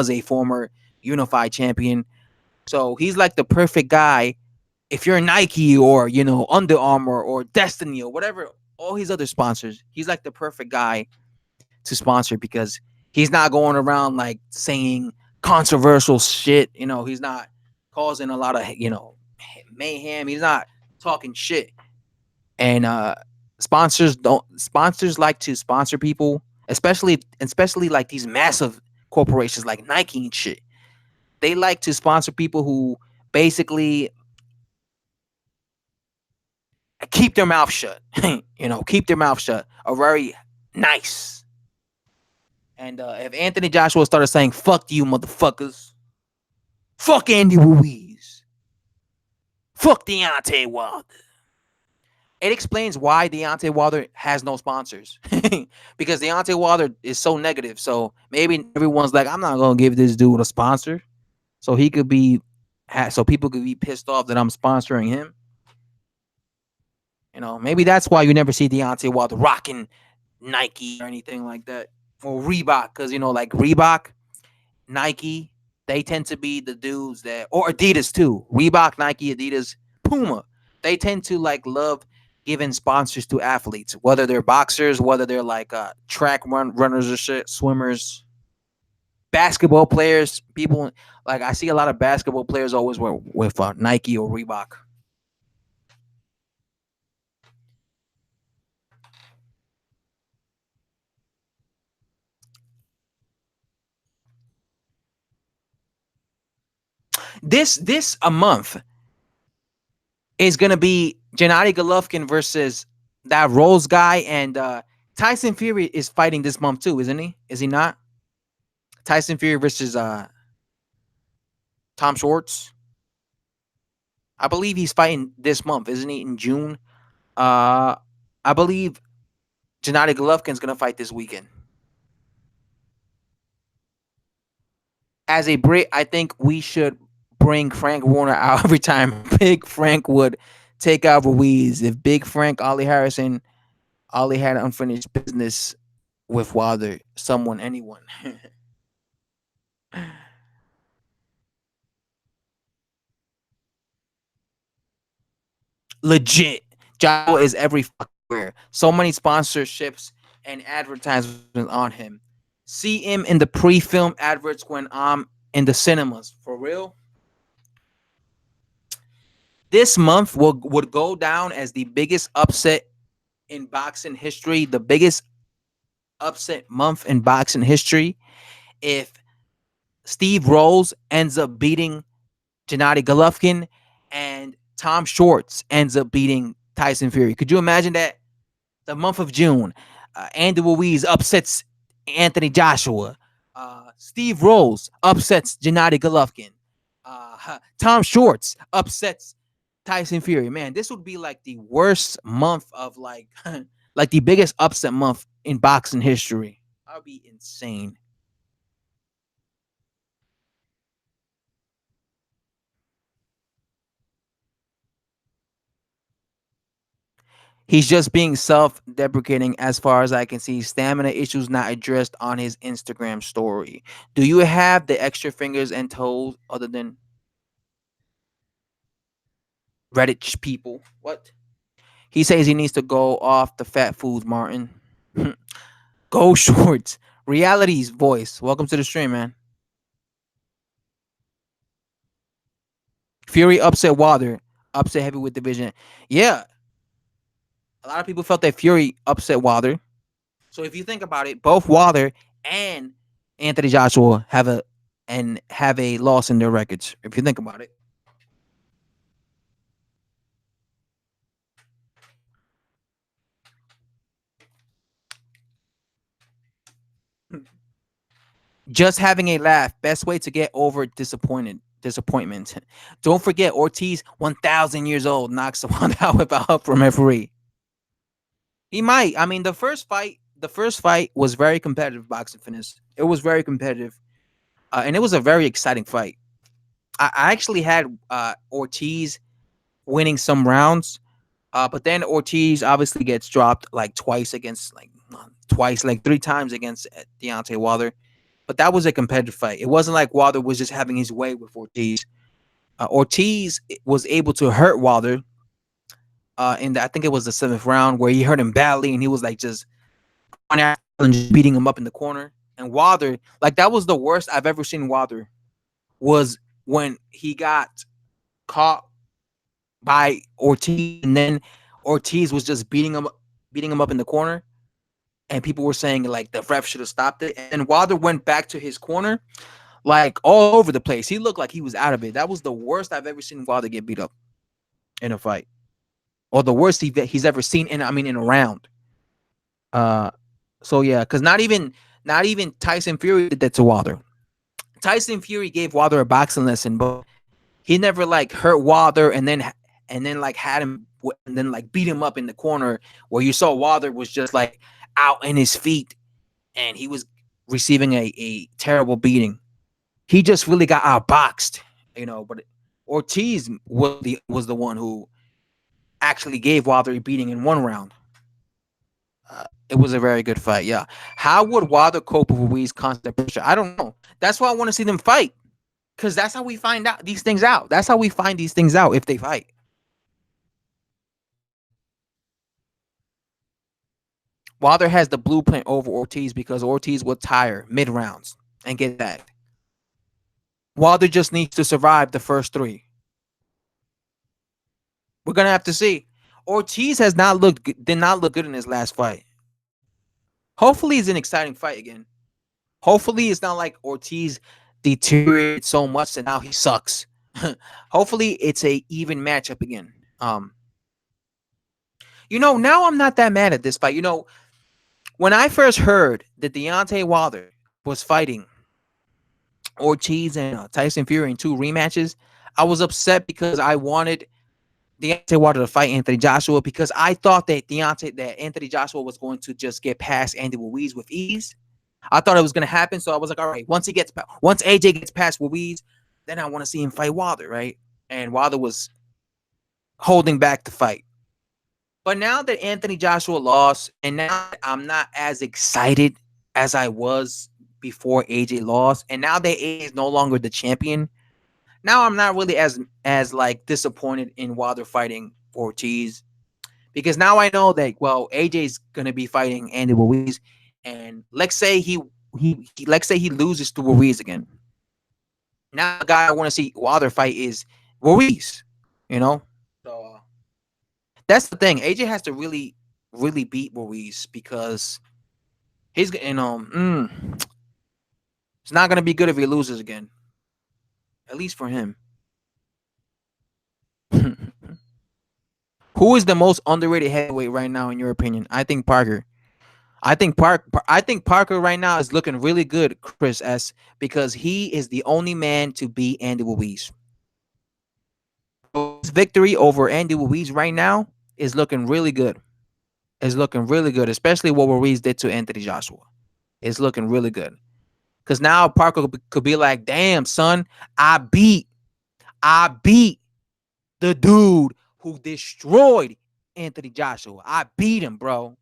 a former unified champion. So he's like the perfect guy if you're Nike or Under Armour or Destiny or whatever, all his other sponsors. He's like the perfect guy to sponsor because he's not going around like saying controversial shit. He's not causing a lot of mayhem. He's not talking shit. And sponsors like to sponsor people, especially like these massive corporations like Nike and shit. They like to sponsor people who basically keep their mouth shut. Keep their mouth shut. Are very nice. And if Anthony Joshua started saying "fuck you, motherfuckers," fuck Andy Ruiz, fuck Deontay Wilder, it explains why Deontay Wilder has no sponsors. Because Deontay Wilder is so negative. So maybe everyone's like, I'm not gonna give this dude a sponsor, so he could be, so people could be pissed off that I'm sponsoring him. Maybe that's why you never see Deontay Wilder rocking Nike or anything like that, or Reebok, because like Reebok, Nike, they tend to be the dudes that, or Adidas too. Reebok, Nike, Adidas, Puma, they tend to like love giving sponsors to athletes, whether they're boxers, whether they're like track runners or shit, swimmers, basketball players. People like I see a lot of basketball players always with Nike or Reebok. This a month is gonna be Gennady Golovkin versus that Rose guy, and Tyson Fury is fighting this month too, isn't he? Is he not? Tyson Fury versus Tom Schwartz. I believe he's fighting this month, isn't he? In June. Uh, I believe Gennady Golovkin's gonna fight this weekend. As a Brit, I think we should bring Frank Warner out every time Big Frank would take out Ruiz. If Big Frank, Ollie Harrison, Ollie had unfinished business with Wilder, someone, anyone. Legit. Joshua is every fucking where. So many sponsorships and advertisements on him. See him in the pre-film adverts when I'm in the cinemas. For real. This month would go down as the biggest upset in boxing history, the biggest upset month in boxing history. If Steve Rolls ends up beating Gennady Golovkin and Tom Schwartz ends up beating Tyson Fury. Could you imagine that? The month of June, Andy Ruiz upsets Anthony Joshua. Steve Rolls upsets Gennady Golovkin. Tom Schwartz upsets Tyson Fury. Man, this would be like the worst month of like, like the biggest upset month in boxing history. That would be insane. He's just being self-deprecating as far as I can see. Stamina issues not addressed on his Instagram story. Do you have the extra fingers and toes other than Reddit people? What? He says he needs to go off the fat foods, Martin. Go shorts. Reality's voice. Welcome to the stream, man. Fury upset Wilder. Upset heavyweight division. Yeah, a lot of people felt that Fury upset Wilder. So if you think about it, both Wilder and Anthony Joshua have a loss in their records. If you think about it, just having a laugh, best way to get over disappointment. Don't forget Ortiz, 1,000 years old, knocks someone out without help from referee. He might. I mean, the first fight was very competitive. Boxing finish. It was very competitive, and it was a very exciting fight. I actually had Ortiz winning some rounds. But then Ortiz obviously gets dropped like twice, like three times against Deontay Wilder. But that was a competitive fight. It wasn't like Wilder was just having his way with Ortiz. Ortiz was able to hurt Wilder I think it was the seventh round where he hurt him badly and he was like just going after and just beating him up in the corner. And Wilder, like that was the worst I've ever seen Wilder was when he got caught by Ortiz, and then Ortiz was just beating him up in the corner, and people were saying like the ref should have stopped it. And Wilder went back to his corner, like all over the place. He looked like he was out of it. That was the worst I've ever seen Wilder get beat up in a fight, or the worst he's ever seen in a round. Uh, so yeah, because not even Tyson Fury did that to Wilder. Tyson Fury gave Wilder a boxing lesson, but he never like hurt Wilder and then like had him and then like beat him up in the corner where you saw Wilder was just like out in his feet and he was receiving a terrible beating. He just really got outboxed. But Ortiz was the one who actually gave Wilder a beating in one round. It was a very good fight. Yeah. How would Wilder cope with Ruiz constant pressure? I don't know. That's why I want to see them fight. Because that's how we find out these things out. That's how we find these things out if they fight. Wilder has the blueprint over Ortiz because Ortiz would tire mid rounds and get that. Wilder just needs to survive the first three. We're gonna have to see. Ortiz did not look good in his last fight. Hopefully, it's an exciting fight again. Hopefully, it's not like Ortiz deteriorated so much that now he sucks. Hopefully, it's a even matchup again. Now I'm not that mad at this fight. When I first heard that Deontay Wilder was fighting Ortiz and Tyson Fury in two rematches, I was upset because I wanted Deontay Wilder to fight Anthony Joshua because I thought that Anthony Joshua was going to just get past Andy Ruiz with ease. I thought it was gonna happen, so I was like, all right, once AJ gets past Ruiz, then I want to see him fight Wilder, right? And Wilder was holding back the fight. But now that Anthony Joshua lost, and now I'm not as excited as I was before AJ lost, and now that AJ is no longer the champion, now I'm not really as like disappointed in Wilder fighting Ortiz, because now I know that, well, AJ's gonna be fighting Andy Ruiz, and let's say he loses to Ruiz again. Now the guy I want to see Wilder fight is Ruiz, you know. So that's the thing. AJ has to really beat Ruiz, because he's it's not gonna be good if he loses again. At least for him. Who is the most underrated heavyweight right now in your opinion? I think Parker. I think Parker right now is looking really good, Chris S, because he is the only man to beat Andy Ruiz. His victory over Andy Ruiz right now is looking really good. Is looking really good, especially what Ruiz did to Anthony Joshua. It's looking really good. Because now Parker could be like, damn, son, I beat the dude who destroyed Anthony Joshua. I beat him, bro.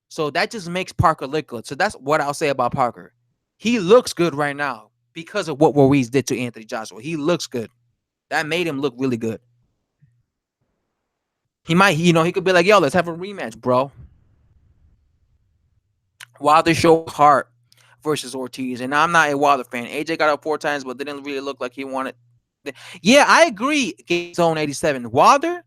So that just makes Parker look good. So that's what I'll say about Parker. He looks good right now because of what Ruiz did to Anthony Joshua. He looks good. That made him look really good. He might, he could be like, yo, let's have a rematch, bro. Wilder showed heart versus Ortiz. And I'm not a Wilder fan. AJ got up 4 times, but didn't really look like he wanted. Yeah, I agree. Zone 87. Wilder,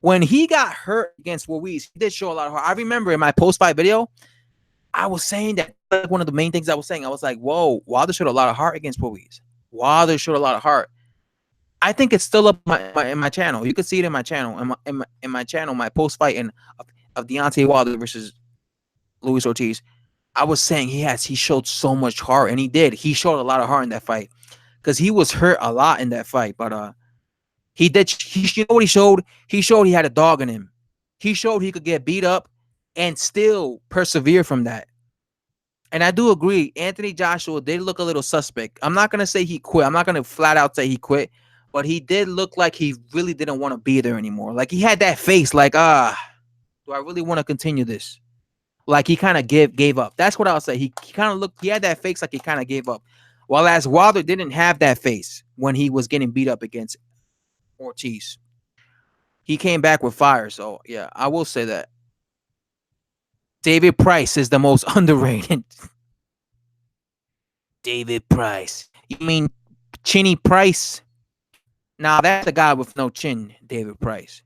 when he got hurt against Ruiz, he did show a lot of heart. I remember in my post-fight video, I was saying that, like, one of the main things I was saying. I was like, whoa, Wilder showed a lot of heart against Ruiz. Wilder showed a lot of heart. I think it's still up in my channel. You can see it in my channel, in my channel, my post-fight of Deontay Wilder versus Luis Ortiz. I was saying he showed so much heart, and he did. He showed a lot of heart in that fight, because he was hurt a lot in that fight. But he did. You know what he showed? He showed he had a dog in him. He showed he could get beat up and still persevere from that. And I do agree, Anthony Joshua did look a little suspect. I'm not gonna say he quit. I'm not gonna flat out say he quit, but he did look like he really didn't want to be there anymore. Like, he had that face, like, do I really want to continue this? Like, he kind of gave up. That's what I'll say. He kind of looked. He had that face like he kind of gave up. While as Wilder didn't have that face when he was getting beat up against Ortiz. He came back with fire. So yeah, I will say that. David Price is the most underrated. David Price. You mean Chinny Price? Nah, that's the guy with no chin, David Price.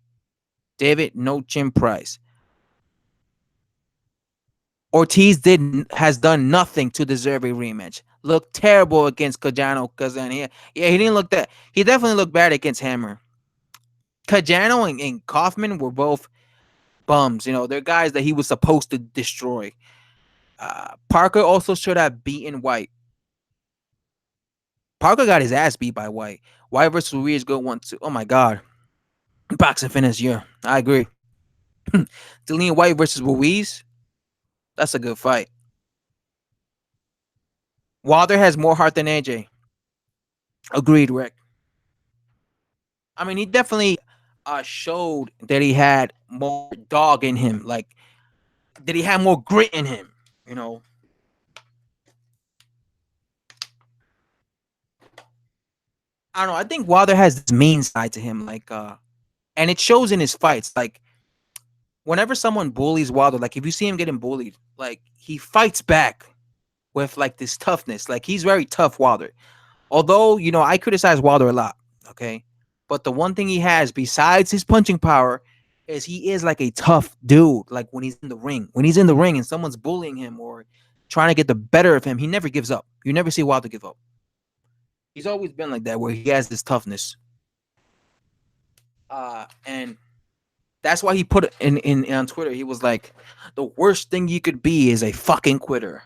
David No Chin Price. Ortiz has done nothing to deserve a rematch. Looked terrible against Cajano, yeah, he didn't look that. He definitely looked bad against Hammer. Cajano and Kaufman were both bums. They're guys that he was supposed to destroy. Parker also should have beaten White. Parker got his ass beat by White. White versus Ruiz go 1-2. Oh my god, boxing finish. Yeah, I agree. Dillian White versus Ruiz. That's a good fight. Wilder has more heart than AJ. Agreed, Rick. I mean, he definitely showed that he had more dog in him. Like, that he had more grit in him. I don't know. I think Wilder has this mean side to him, like, and it shows in his fights. Like, whenever someone bullies Wilder, like if you see him getting bullied, like, he fights back with like this toughness. Like, he's very tough, Wilder. Although, I criticize Wilder a lot, okay? But the one thing he has besides his punching power is he is like a tough dude. Like, when he's in the ring. When he's in the ring and someone's bullying him or trying to get the better of him, he never gives up. You never see Wilder give up. He's always been like that, where he has this toughness. And that's why he put it in on Twitter. He was like, the worst thing you could be is a fucking quitter.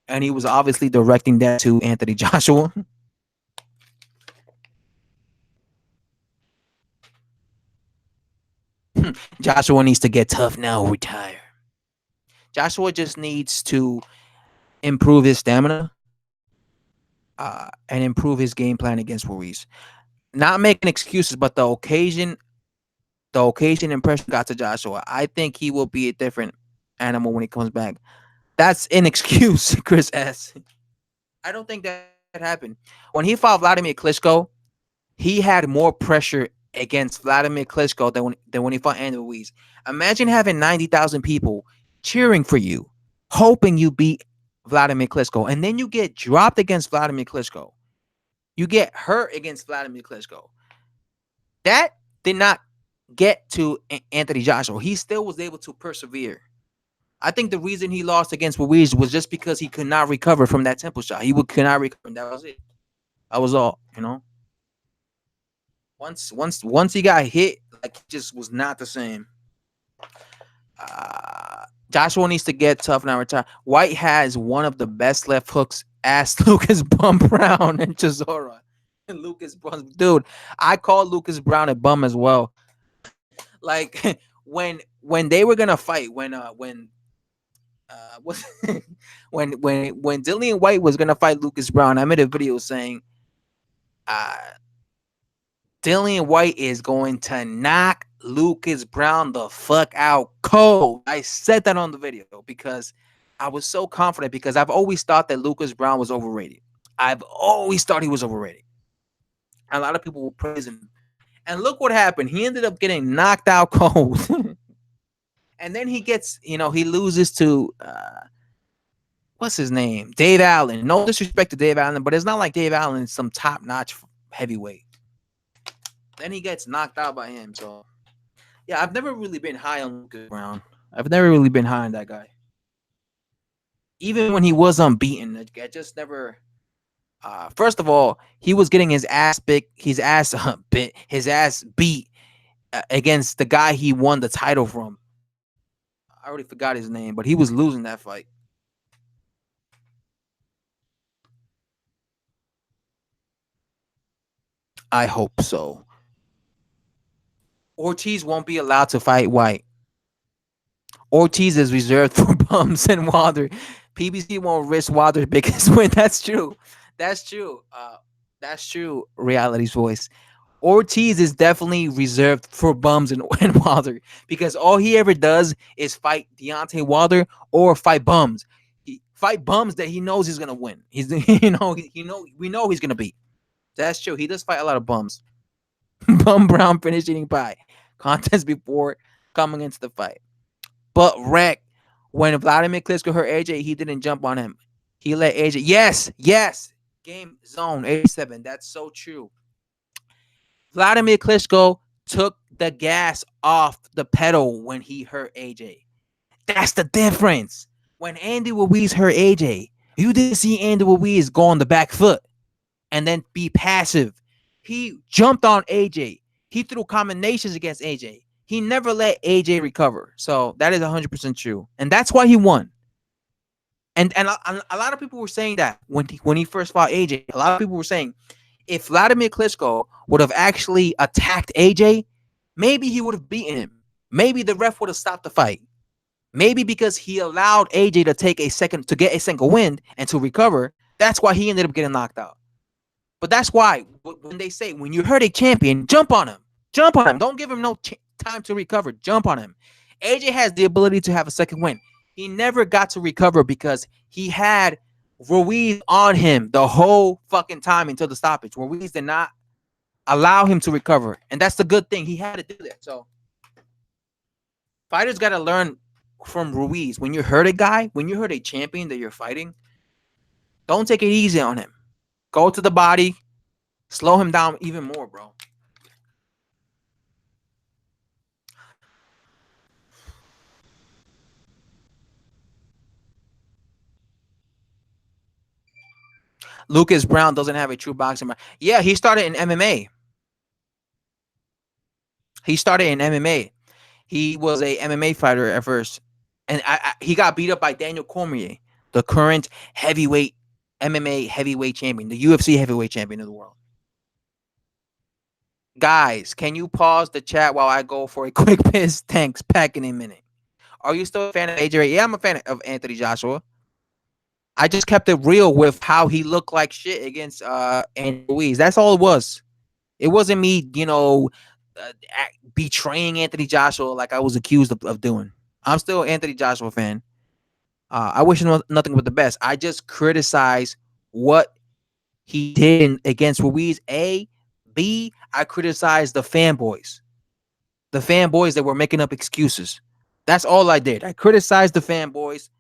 And he was obviously directing that to Anthony Joshua. Joshua needs to get tough now, retire. Joshua just needs to improve his stamina, and improve his game plan against Ruiz. Not making excuses, but the occasion and pressure got to Joshua. I think he will be a different animal when he comes back. That's an excuse, Chris S. I don't think that happened. When he fought Vladimir Klitschko, he had more pressure against Vladimir Klitschko than when he fought Andy Ruiz. Imagine having 90,000 people cheering for you, hoping you beat Vladimir Klitschko, and then you get dropped against Vladimir Klitschko. You get hurt against Vladimir Klitschko. That did not get to Anthony Joshua. He still was able to persevere. I think the reason he lost against Ruiz was just because he could not recover from that temple shot. Could not recover. And that was it. That was all. Once he got hit, like he just was not the same. Joshua needs to get tough now. Retire. White has one of the best left hooks. Ask Lucas Bum Brown and Chisora. And Lucas Brown, dude, I call Lucas Brown a bum as well. Like when they were gonna fight, what when Dillian White was gonna fight Lucas Brown, I made a video saying, uh, Dillian White is going to knock Lucas Brown the fuck out cold. I said that on the video because I was so confident because I've always thought that Lucas Brown was overrated. I've always thought he was overrated. A lot of people will praise him. And look what happened. He ended up getting knocked out cold. And then he loses to what's his name? Dave Allen. No disrespect to Dave Allen, but it's not like Dave Allen is some top-notch heavyweight. Then he gets knocked out by him. So, yeah, I've never really been high on Lucas Brown. I've never really been high on that guy. Even when he was unbeaten, I just never. First of all, he was getting his ass beat against the guy he won the title from. I already forgot his name, but he was losing that fight. I hope so. Ortiz won't be allowed to fight White. Ortiz is reserved for bums and Wilder. PBC won't risk Wilder's biggest win. That's true. That's true. That's true. Reality's voice. Ortiz is definitely reserved for bums and Wilder because all he ever does is fight Deontay Wilder or fight bums. Fight bums that he knows he's gonna win. We know he's gonna beat. That's true. He does fight a lot of bums. Bum Brown finished eating pie contest before coming into the fight. But Rec, when Vladimir Klitschko hurt AJ, he didn't jump on him. He let AJ. Yes. Game zone 87. That's so true. Vladimir Klitschko took the gas off the pedal when he hurt AJ. That's the difference. When Andy Ruiz hurt AJ, you didn't see Andy Ruiz go on the back foot and then be passive. He jumped on AJ. He threw combinations against AJ. He never let AJ recover. So that is 100% true. And that's why he won. And a lot of people were saying that when he first fought AJ, a lot of people were saying if Vladimir Klitschko would have actually attacked AJ, maybe he would have beaten him. Maybe the ref would have stopped the fight. Maybe because he allowed AJ to get a second wind and to recover. That's why he ended up getting knocked out. But that's why when they say when you hurt a champion, jump on him. Jump on him. Don't give him no time to recover. Jump on him. AJ has the ability to have a second win. He never got to recover because he had Ruiz on him the whole fucking time until the stoppage. Ruiz did not allow him to recover. And that's the good thing. He had to do that. So fighters got to learn from Ruiz. When you hurt a guy, when you hurt a champion that you're fighting, don't take it easy on him. Go to the body. Slow him down even more, bro. Lucas Brown doesn't have a true boxing mind. Yeah, he started in MMA. He started in MMA. He was a MMA fighter at first, and he got beat up by Daniel Cormier, the current heavyweight MMA heavyweight champion, the UFC heavyweight champion of the world. Guys, can you pause the chat while I go for a quick piss? Thanks. Back in a minute. Are you still a fan of AJ? Yeah, I'm a fan of Anthony Joshua. I just kept it real with how he looked like shit against Andy Ruiz. That's all it was. It wasn't me, betraying Anthony Joshua like I was accused of doing. I'm still an Anthony Joshua fan. I wish him nothing but the best. I just criticize what he did against Ruiz. B, I criticize the fanboys. The fanboys that were making up excuses. That's all I did. I criticized the fanboys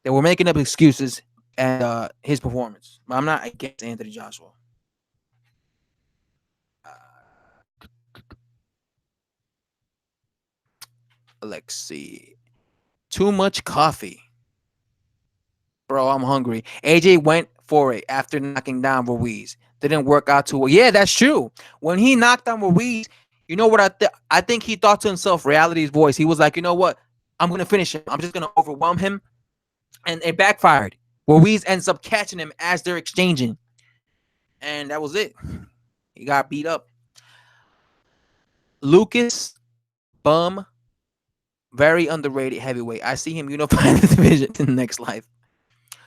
that were making up excuses and his performance. I'm not against Anthony Joshua. Uh, let's see. Too much coffee. Bro, I'm hungry. AJ went for it after knocking down Ruiz. Didn't work out too well. Yeah, that's true. When he knocked down Ruiz, you know what I think he thought to himself, reality's voice. He was like, you know what? I'm gonna finish him. I'm just gonna overwhelm him. And it backfired. Ruiz ends up catching him as they're exchanging. And that was it. He got beat up. Lucas Bum, very underrated heavyweight. I see him unifying the division in the next life.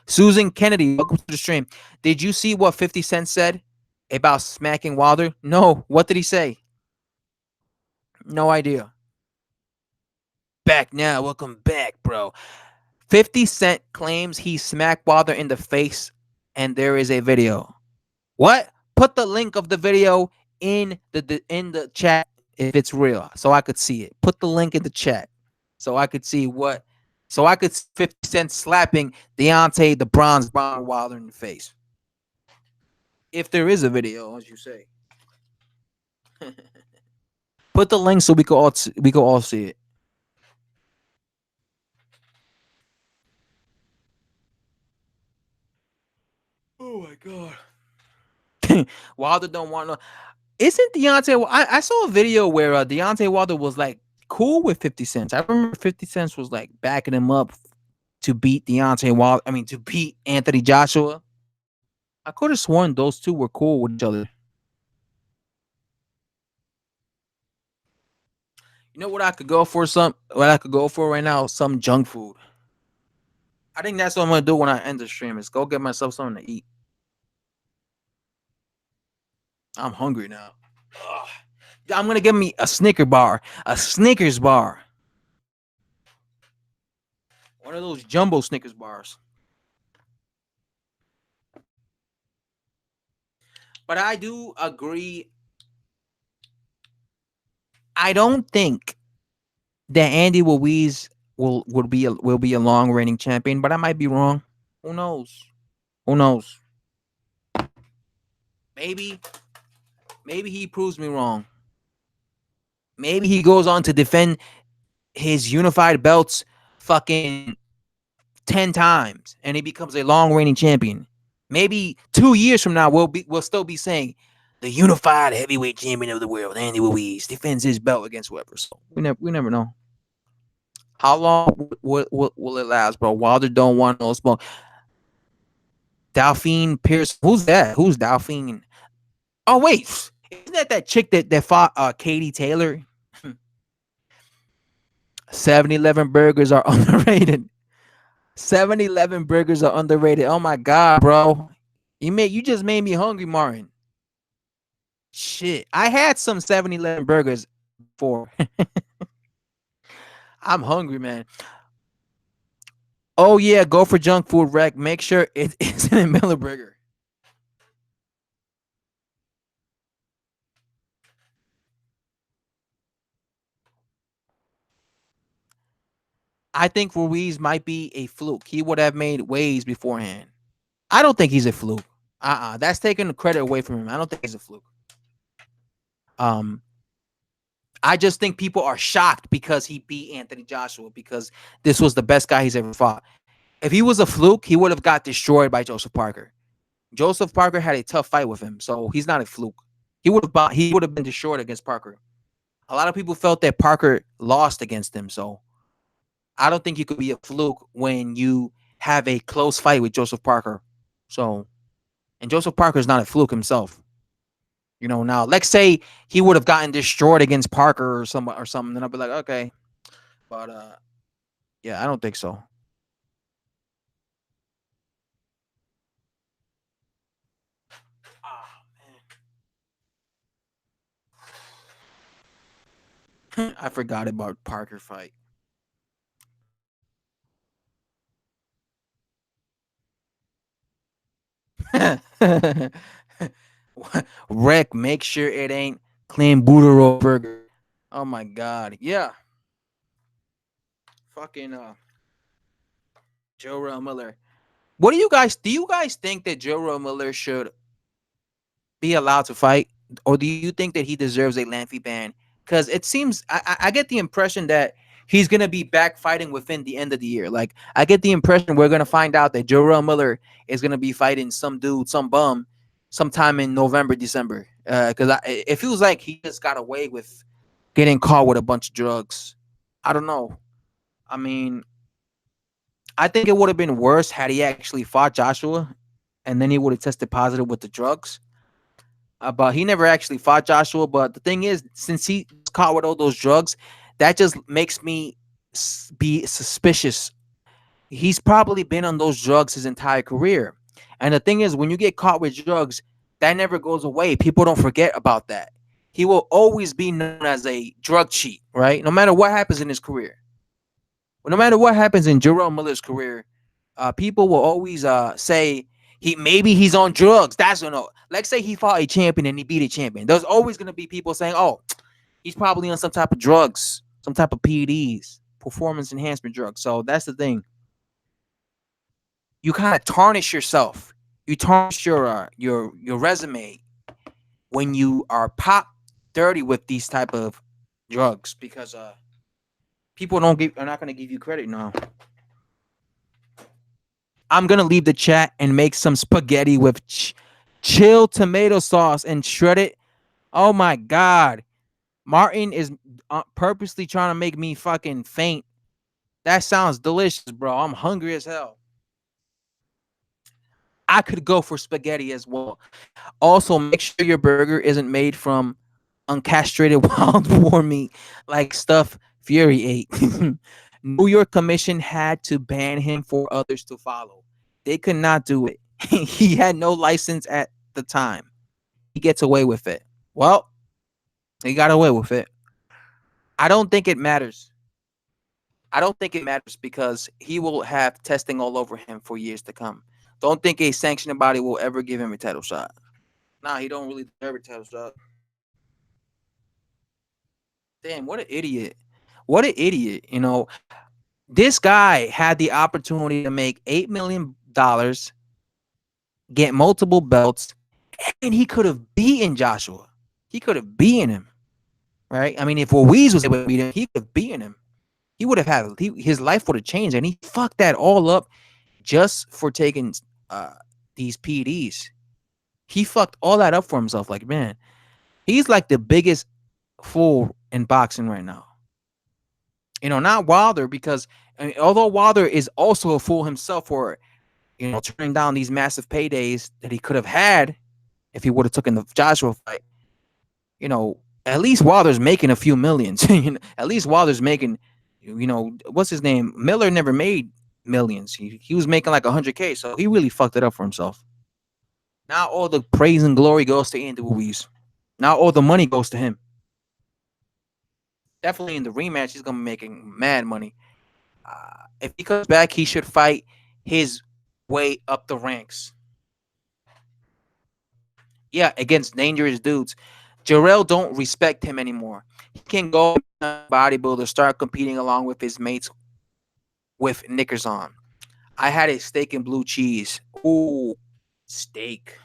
Susan Kennedy, welcome to the stream. Did you see what 50 Cent said about smacking Wilder? No. What did he say? No idea. Back now. Welcome back, bro. 50 Cent claims he smacked Wilder in the face, and there is a video. What? Put the link of the video in the chat if it's real, so I could see it. Put the link in the chat so I could see what. So I could see 50 Cent slapping Deontay the Bronze Bomber Wilder in the face. If there is a video, as you say. Put the link so we could all see it. Oh my god. Wilder don't want no. Isn't Deontay? I saw a video where Deontay Wilder was like cool with 50 Cent. I remember 50 Cent was like backing him up to beat Deontay Wilder. I mean, to beat Anthony Joshua. I could have sworn those two were cool with each other. You know what I could go for? What I could go for right now? Some junk food. I think that's what I'm gonna do when I end the stream. Is go get myself something to eat. I'm hungry now. Ugh. I'm gonna get me a Snicker bar, a Snickers bar, one of those jumbo Snickers bars. But I do agree. I don't think that Andy Ruiz will be a long reigning champion, but I might be wrong. Who knows? Who knows? Maybe maybe he proves me wrong. Maybe he goes on to defend his unified belts fucking 10 times and he becomes a long reigning champion. Maybe 2 years from now we'll still be saying the unified heavyweight champion of the world, Andy Ruiz, defends his belt against whoever. So we never know. How long will it last, bro? Wilder don't want no smoke. Delphine Pierce. Who's that? Who's Delphine? Oh wait, isn't that chick that fought Katie Taylor? 7-Eleven burgers are underrated. 7-Eleven burgers are underrated. Oh my god, bro. You just made me hungry, Martin. Shit. I had some 7-Eleven burgers before. I'm hungry, man. Oh yeah, go for junk food, Rec. Make sure it isn't a Miller burger. I think Ruiz might be a fluke. He would have made waves beforehand. I don't think he's a fluke. That's taking the credit away from him. I don't think he's a fluke. Um, I just think people are shocked because he beat Anthony Joshua because this was the best guy he's ever fought. If he was a fluke, he would have got destroyed by Joseph Parker. Joseph Parker had a tough fight with him, so he's not a fluke. He would have been destroyed against Parker. A lot of people felt that Parker lost against him, so I don't think you could be a fluke when you have a close fight with Joseph Parker. So, and Joseph Parker is not a fluke himself. Now let's say he would have gotten destroyed against Parker or something, then I'll be like, okay. But yeah, I don't think so. I forgot about Parker fight. Wreck, make sure it ain't clean Buddha burger. Oh my god. Yeah. Fucking Joe Rogan Miller. What do you guys think that Joe Rogan Miller should be allowed to fight, or do you think that he deserves a lengthy ban? Because it seems I get the impression that he's gonna be back fighting within the end of the year. Like I get the impression we're gonna find out that Joe Miller is gonna be fighting some dude, some bum, sometime in November, December. Because it feels like he just got away with getting caught with a bunch of drugs. I don't know. I mean, I think it would have been worse had he actually fought Joshua, and then he would have tested positive with the drugs. But he never actually fought Joshua. But the thing is, since he was caught with all those drugs, that just makes me be suspicious. He's probably been on those drugs his entire career. And the thing is, when you get caught with drugs, that never goes away. People don't forget about that. He will always be known as a drug cheat, right? No matter what happens in his career. Well, no matter what happens in Jerome Miller's career, people will always say he's on drugs. That's no. Let's say he fought a champion and he beat a champion. There's always gonna be people saying, "Oh, he's probably on some type of drugs, some type of PEDs, performance enhancement drugs." So that's the thing. You kind of tarnish yourself. You tarnish your resume when you are pop dirty with these type of drugs because people are not gonna give you credit now. I'm gonna leave the chat and make some spaghetti with chill tomato sauce and shred it. Oh my god, Martin is purposely trying to make me fucking faint. That sounds delicious, bro. I'm hungry as hell. I could go for spaghetti as well. Also, make sure your burger isn't made from uncastrated wild boar meat like stuff Fury ate. New York Commission had to ban him for others to follow. They could not do it. He had no license at the time. He gets away with it. Well, he got away with it. I don't think it matters. I don't think it matters because he will have testing all over him for years to come. Don't think a sanctioning body will ever give him a title shot. Nah, he don't really deserve a title shot. Damn, what an idiot. What an idiot. You know, this guy had the opportunity to make $8 million, get multiple belts, and he could have beaten Joshua. He could have beaten him, right? I mean, if Ruiz was able to beat him, he could have beaten him. He would have had his life would have changed, and he fucked that all up just for taking uh, these PEDs. He fucked all that up for himself. Like, man, he's like the biggest fool in boxing right now. You know, not Wilder because I mean, although Wilder is also a fool himself for turning down these massive paydays that he could have had if he would have taken the Joshua fight. At least Wilder's making a few millions. At least Wilder's making, what's his name? Miller never made millions. He was making like 100K, so he really fucked it up for himself. Now all the praise and glory goes to Andy Ruiz. Now all the money goes to him. Definitely in the rematch, he's gonna be making mad money. If he comes back, he should fight his way up the ranks. Yeah, against dangerous dudes. Jarrell don't respect him anymore. He can go bodybuilder, start competing along with his mates with knickers on. I had a steak and blue cheese. Ooh, steak.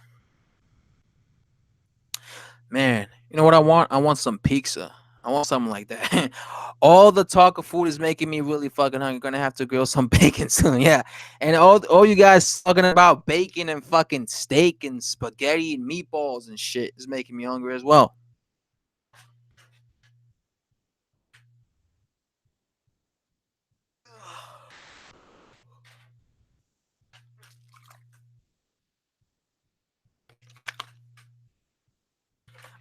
Man, you know what I want? I want some pizza. I want something like that. All the talk of food is making me really fucking hungry. Gonna have to grill some bacon soon. Yeah. And all you guys talking about bacon and fucking steak and spaghetti and meatballs and shit is making me hungry as well.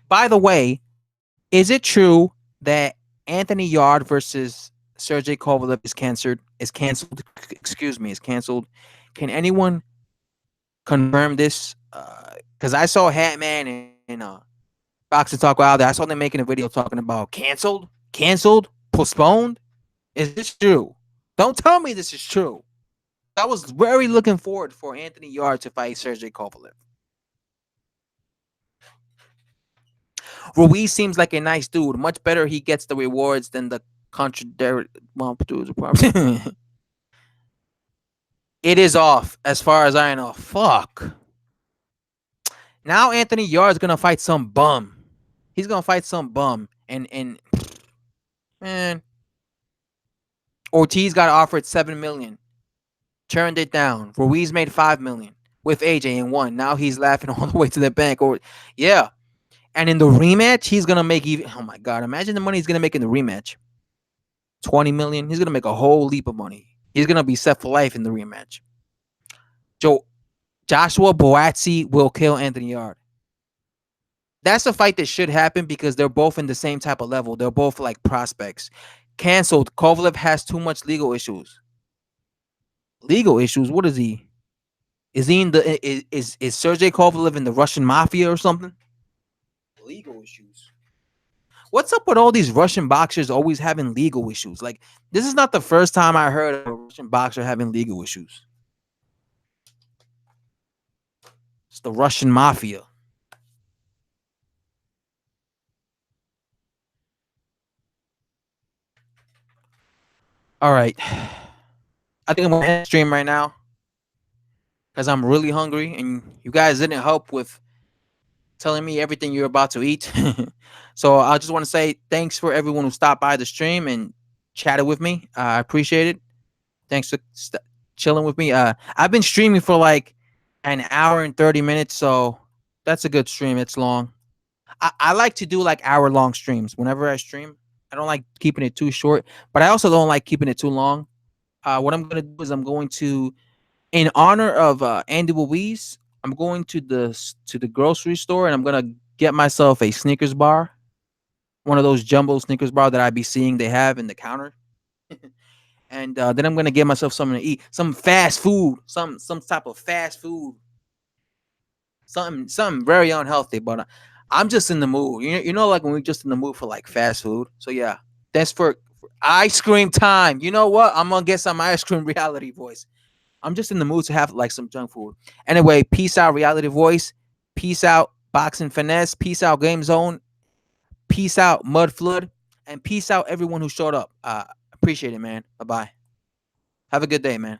By the way, is it true that Anthony Yard versus Sergey Kovalev is canceled? Is canceled? Excuse me, is canceled. Can anyone confirm this? Because I saw Hatman and Boxing Talk Wilder. I saw them making a video talking about canceled. canceled, postponed. Is this true? Don't tell me this is true. I was very looking forward for Anthony Yarde to fight Sergey Kovalev. Ruiz seems like a nice dude. Much better he gets the rewards than the contradictory. Well, it is off as far as I know. Fuck. Now Anthony Yarde's gonna fight some bum. He's gonna fight some bum. And man, Ortiz got offered 7 million. Turned it down. Ruiz made 5 million with AJ and won. Now he's laughing all the way to the bank. Or yeah. And in the rematch, he's gonna make even. Oh my god! Imagine the money he's gonna make in the rematch. 20 million. He's gonna make a whole leap of money. He's gonna be set for life in the rematch. Joshua Boatsi will kill Anthony Yarde. That's a fight that should happen because they're both in the same type of level. They're both like prospects. Canceled. Kovalev has too much legal issues. Legal issues? What is he? Is he in the is Sergey Kovalev in the Russian mafia or something? Legal issues. What's up with all these Russian boxers always having legal issues? Like, this is not the first time I heard of a Russian boxer having legal issues. It's the Russian mafia. All right. I think I'm going to end the stream right now because I'm really hungry and you guys didn't help with telling me everything you're about to eat. So I just want to say thanks for everyone who stopped by the stream and chatted with me. I appreciate it. Thanks for chilling with me. I've been streaming for like an hour and 30 minutes, so that's a good stream. It's long. I like to do like hour-long streams whenever I stream. I don't like keeping it too short, but I also don't like keeping it too long. What I'm gonna do is I'm going to, in honor of Andy Ruiz, I'm going to the grocery store and I'm gonna get myself a Snickers bar, one of those jumbo Snickers bar that I be seeing they have in the counter, and then I'm gonna get myself something to eat, some fast food, some type of fast food, something very unhealthy. But I'm just in the mood. You know, like when we're just in the mood for like fast food. So yeah, that's for ice cream time. You know what? I'm gonna get some ice cream reality voice. I'm just in the mood to have like some junk food. Anyway, peace out, reality voice. Peace out, boxing finesse. Peace out, game zone. Peace out, mud flood. And peace out, everyone who showed up. Appreciate it, man. Bye bye. Have a good day, man.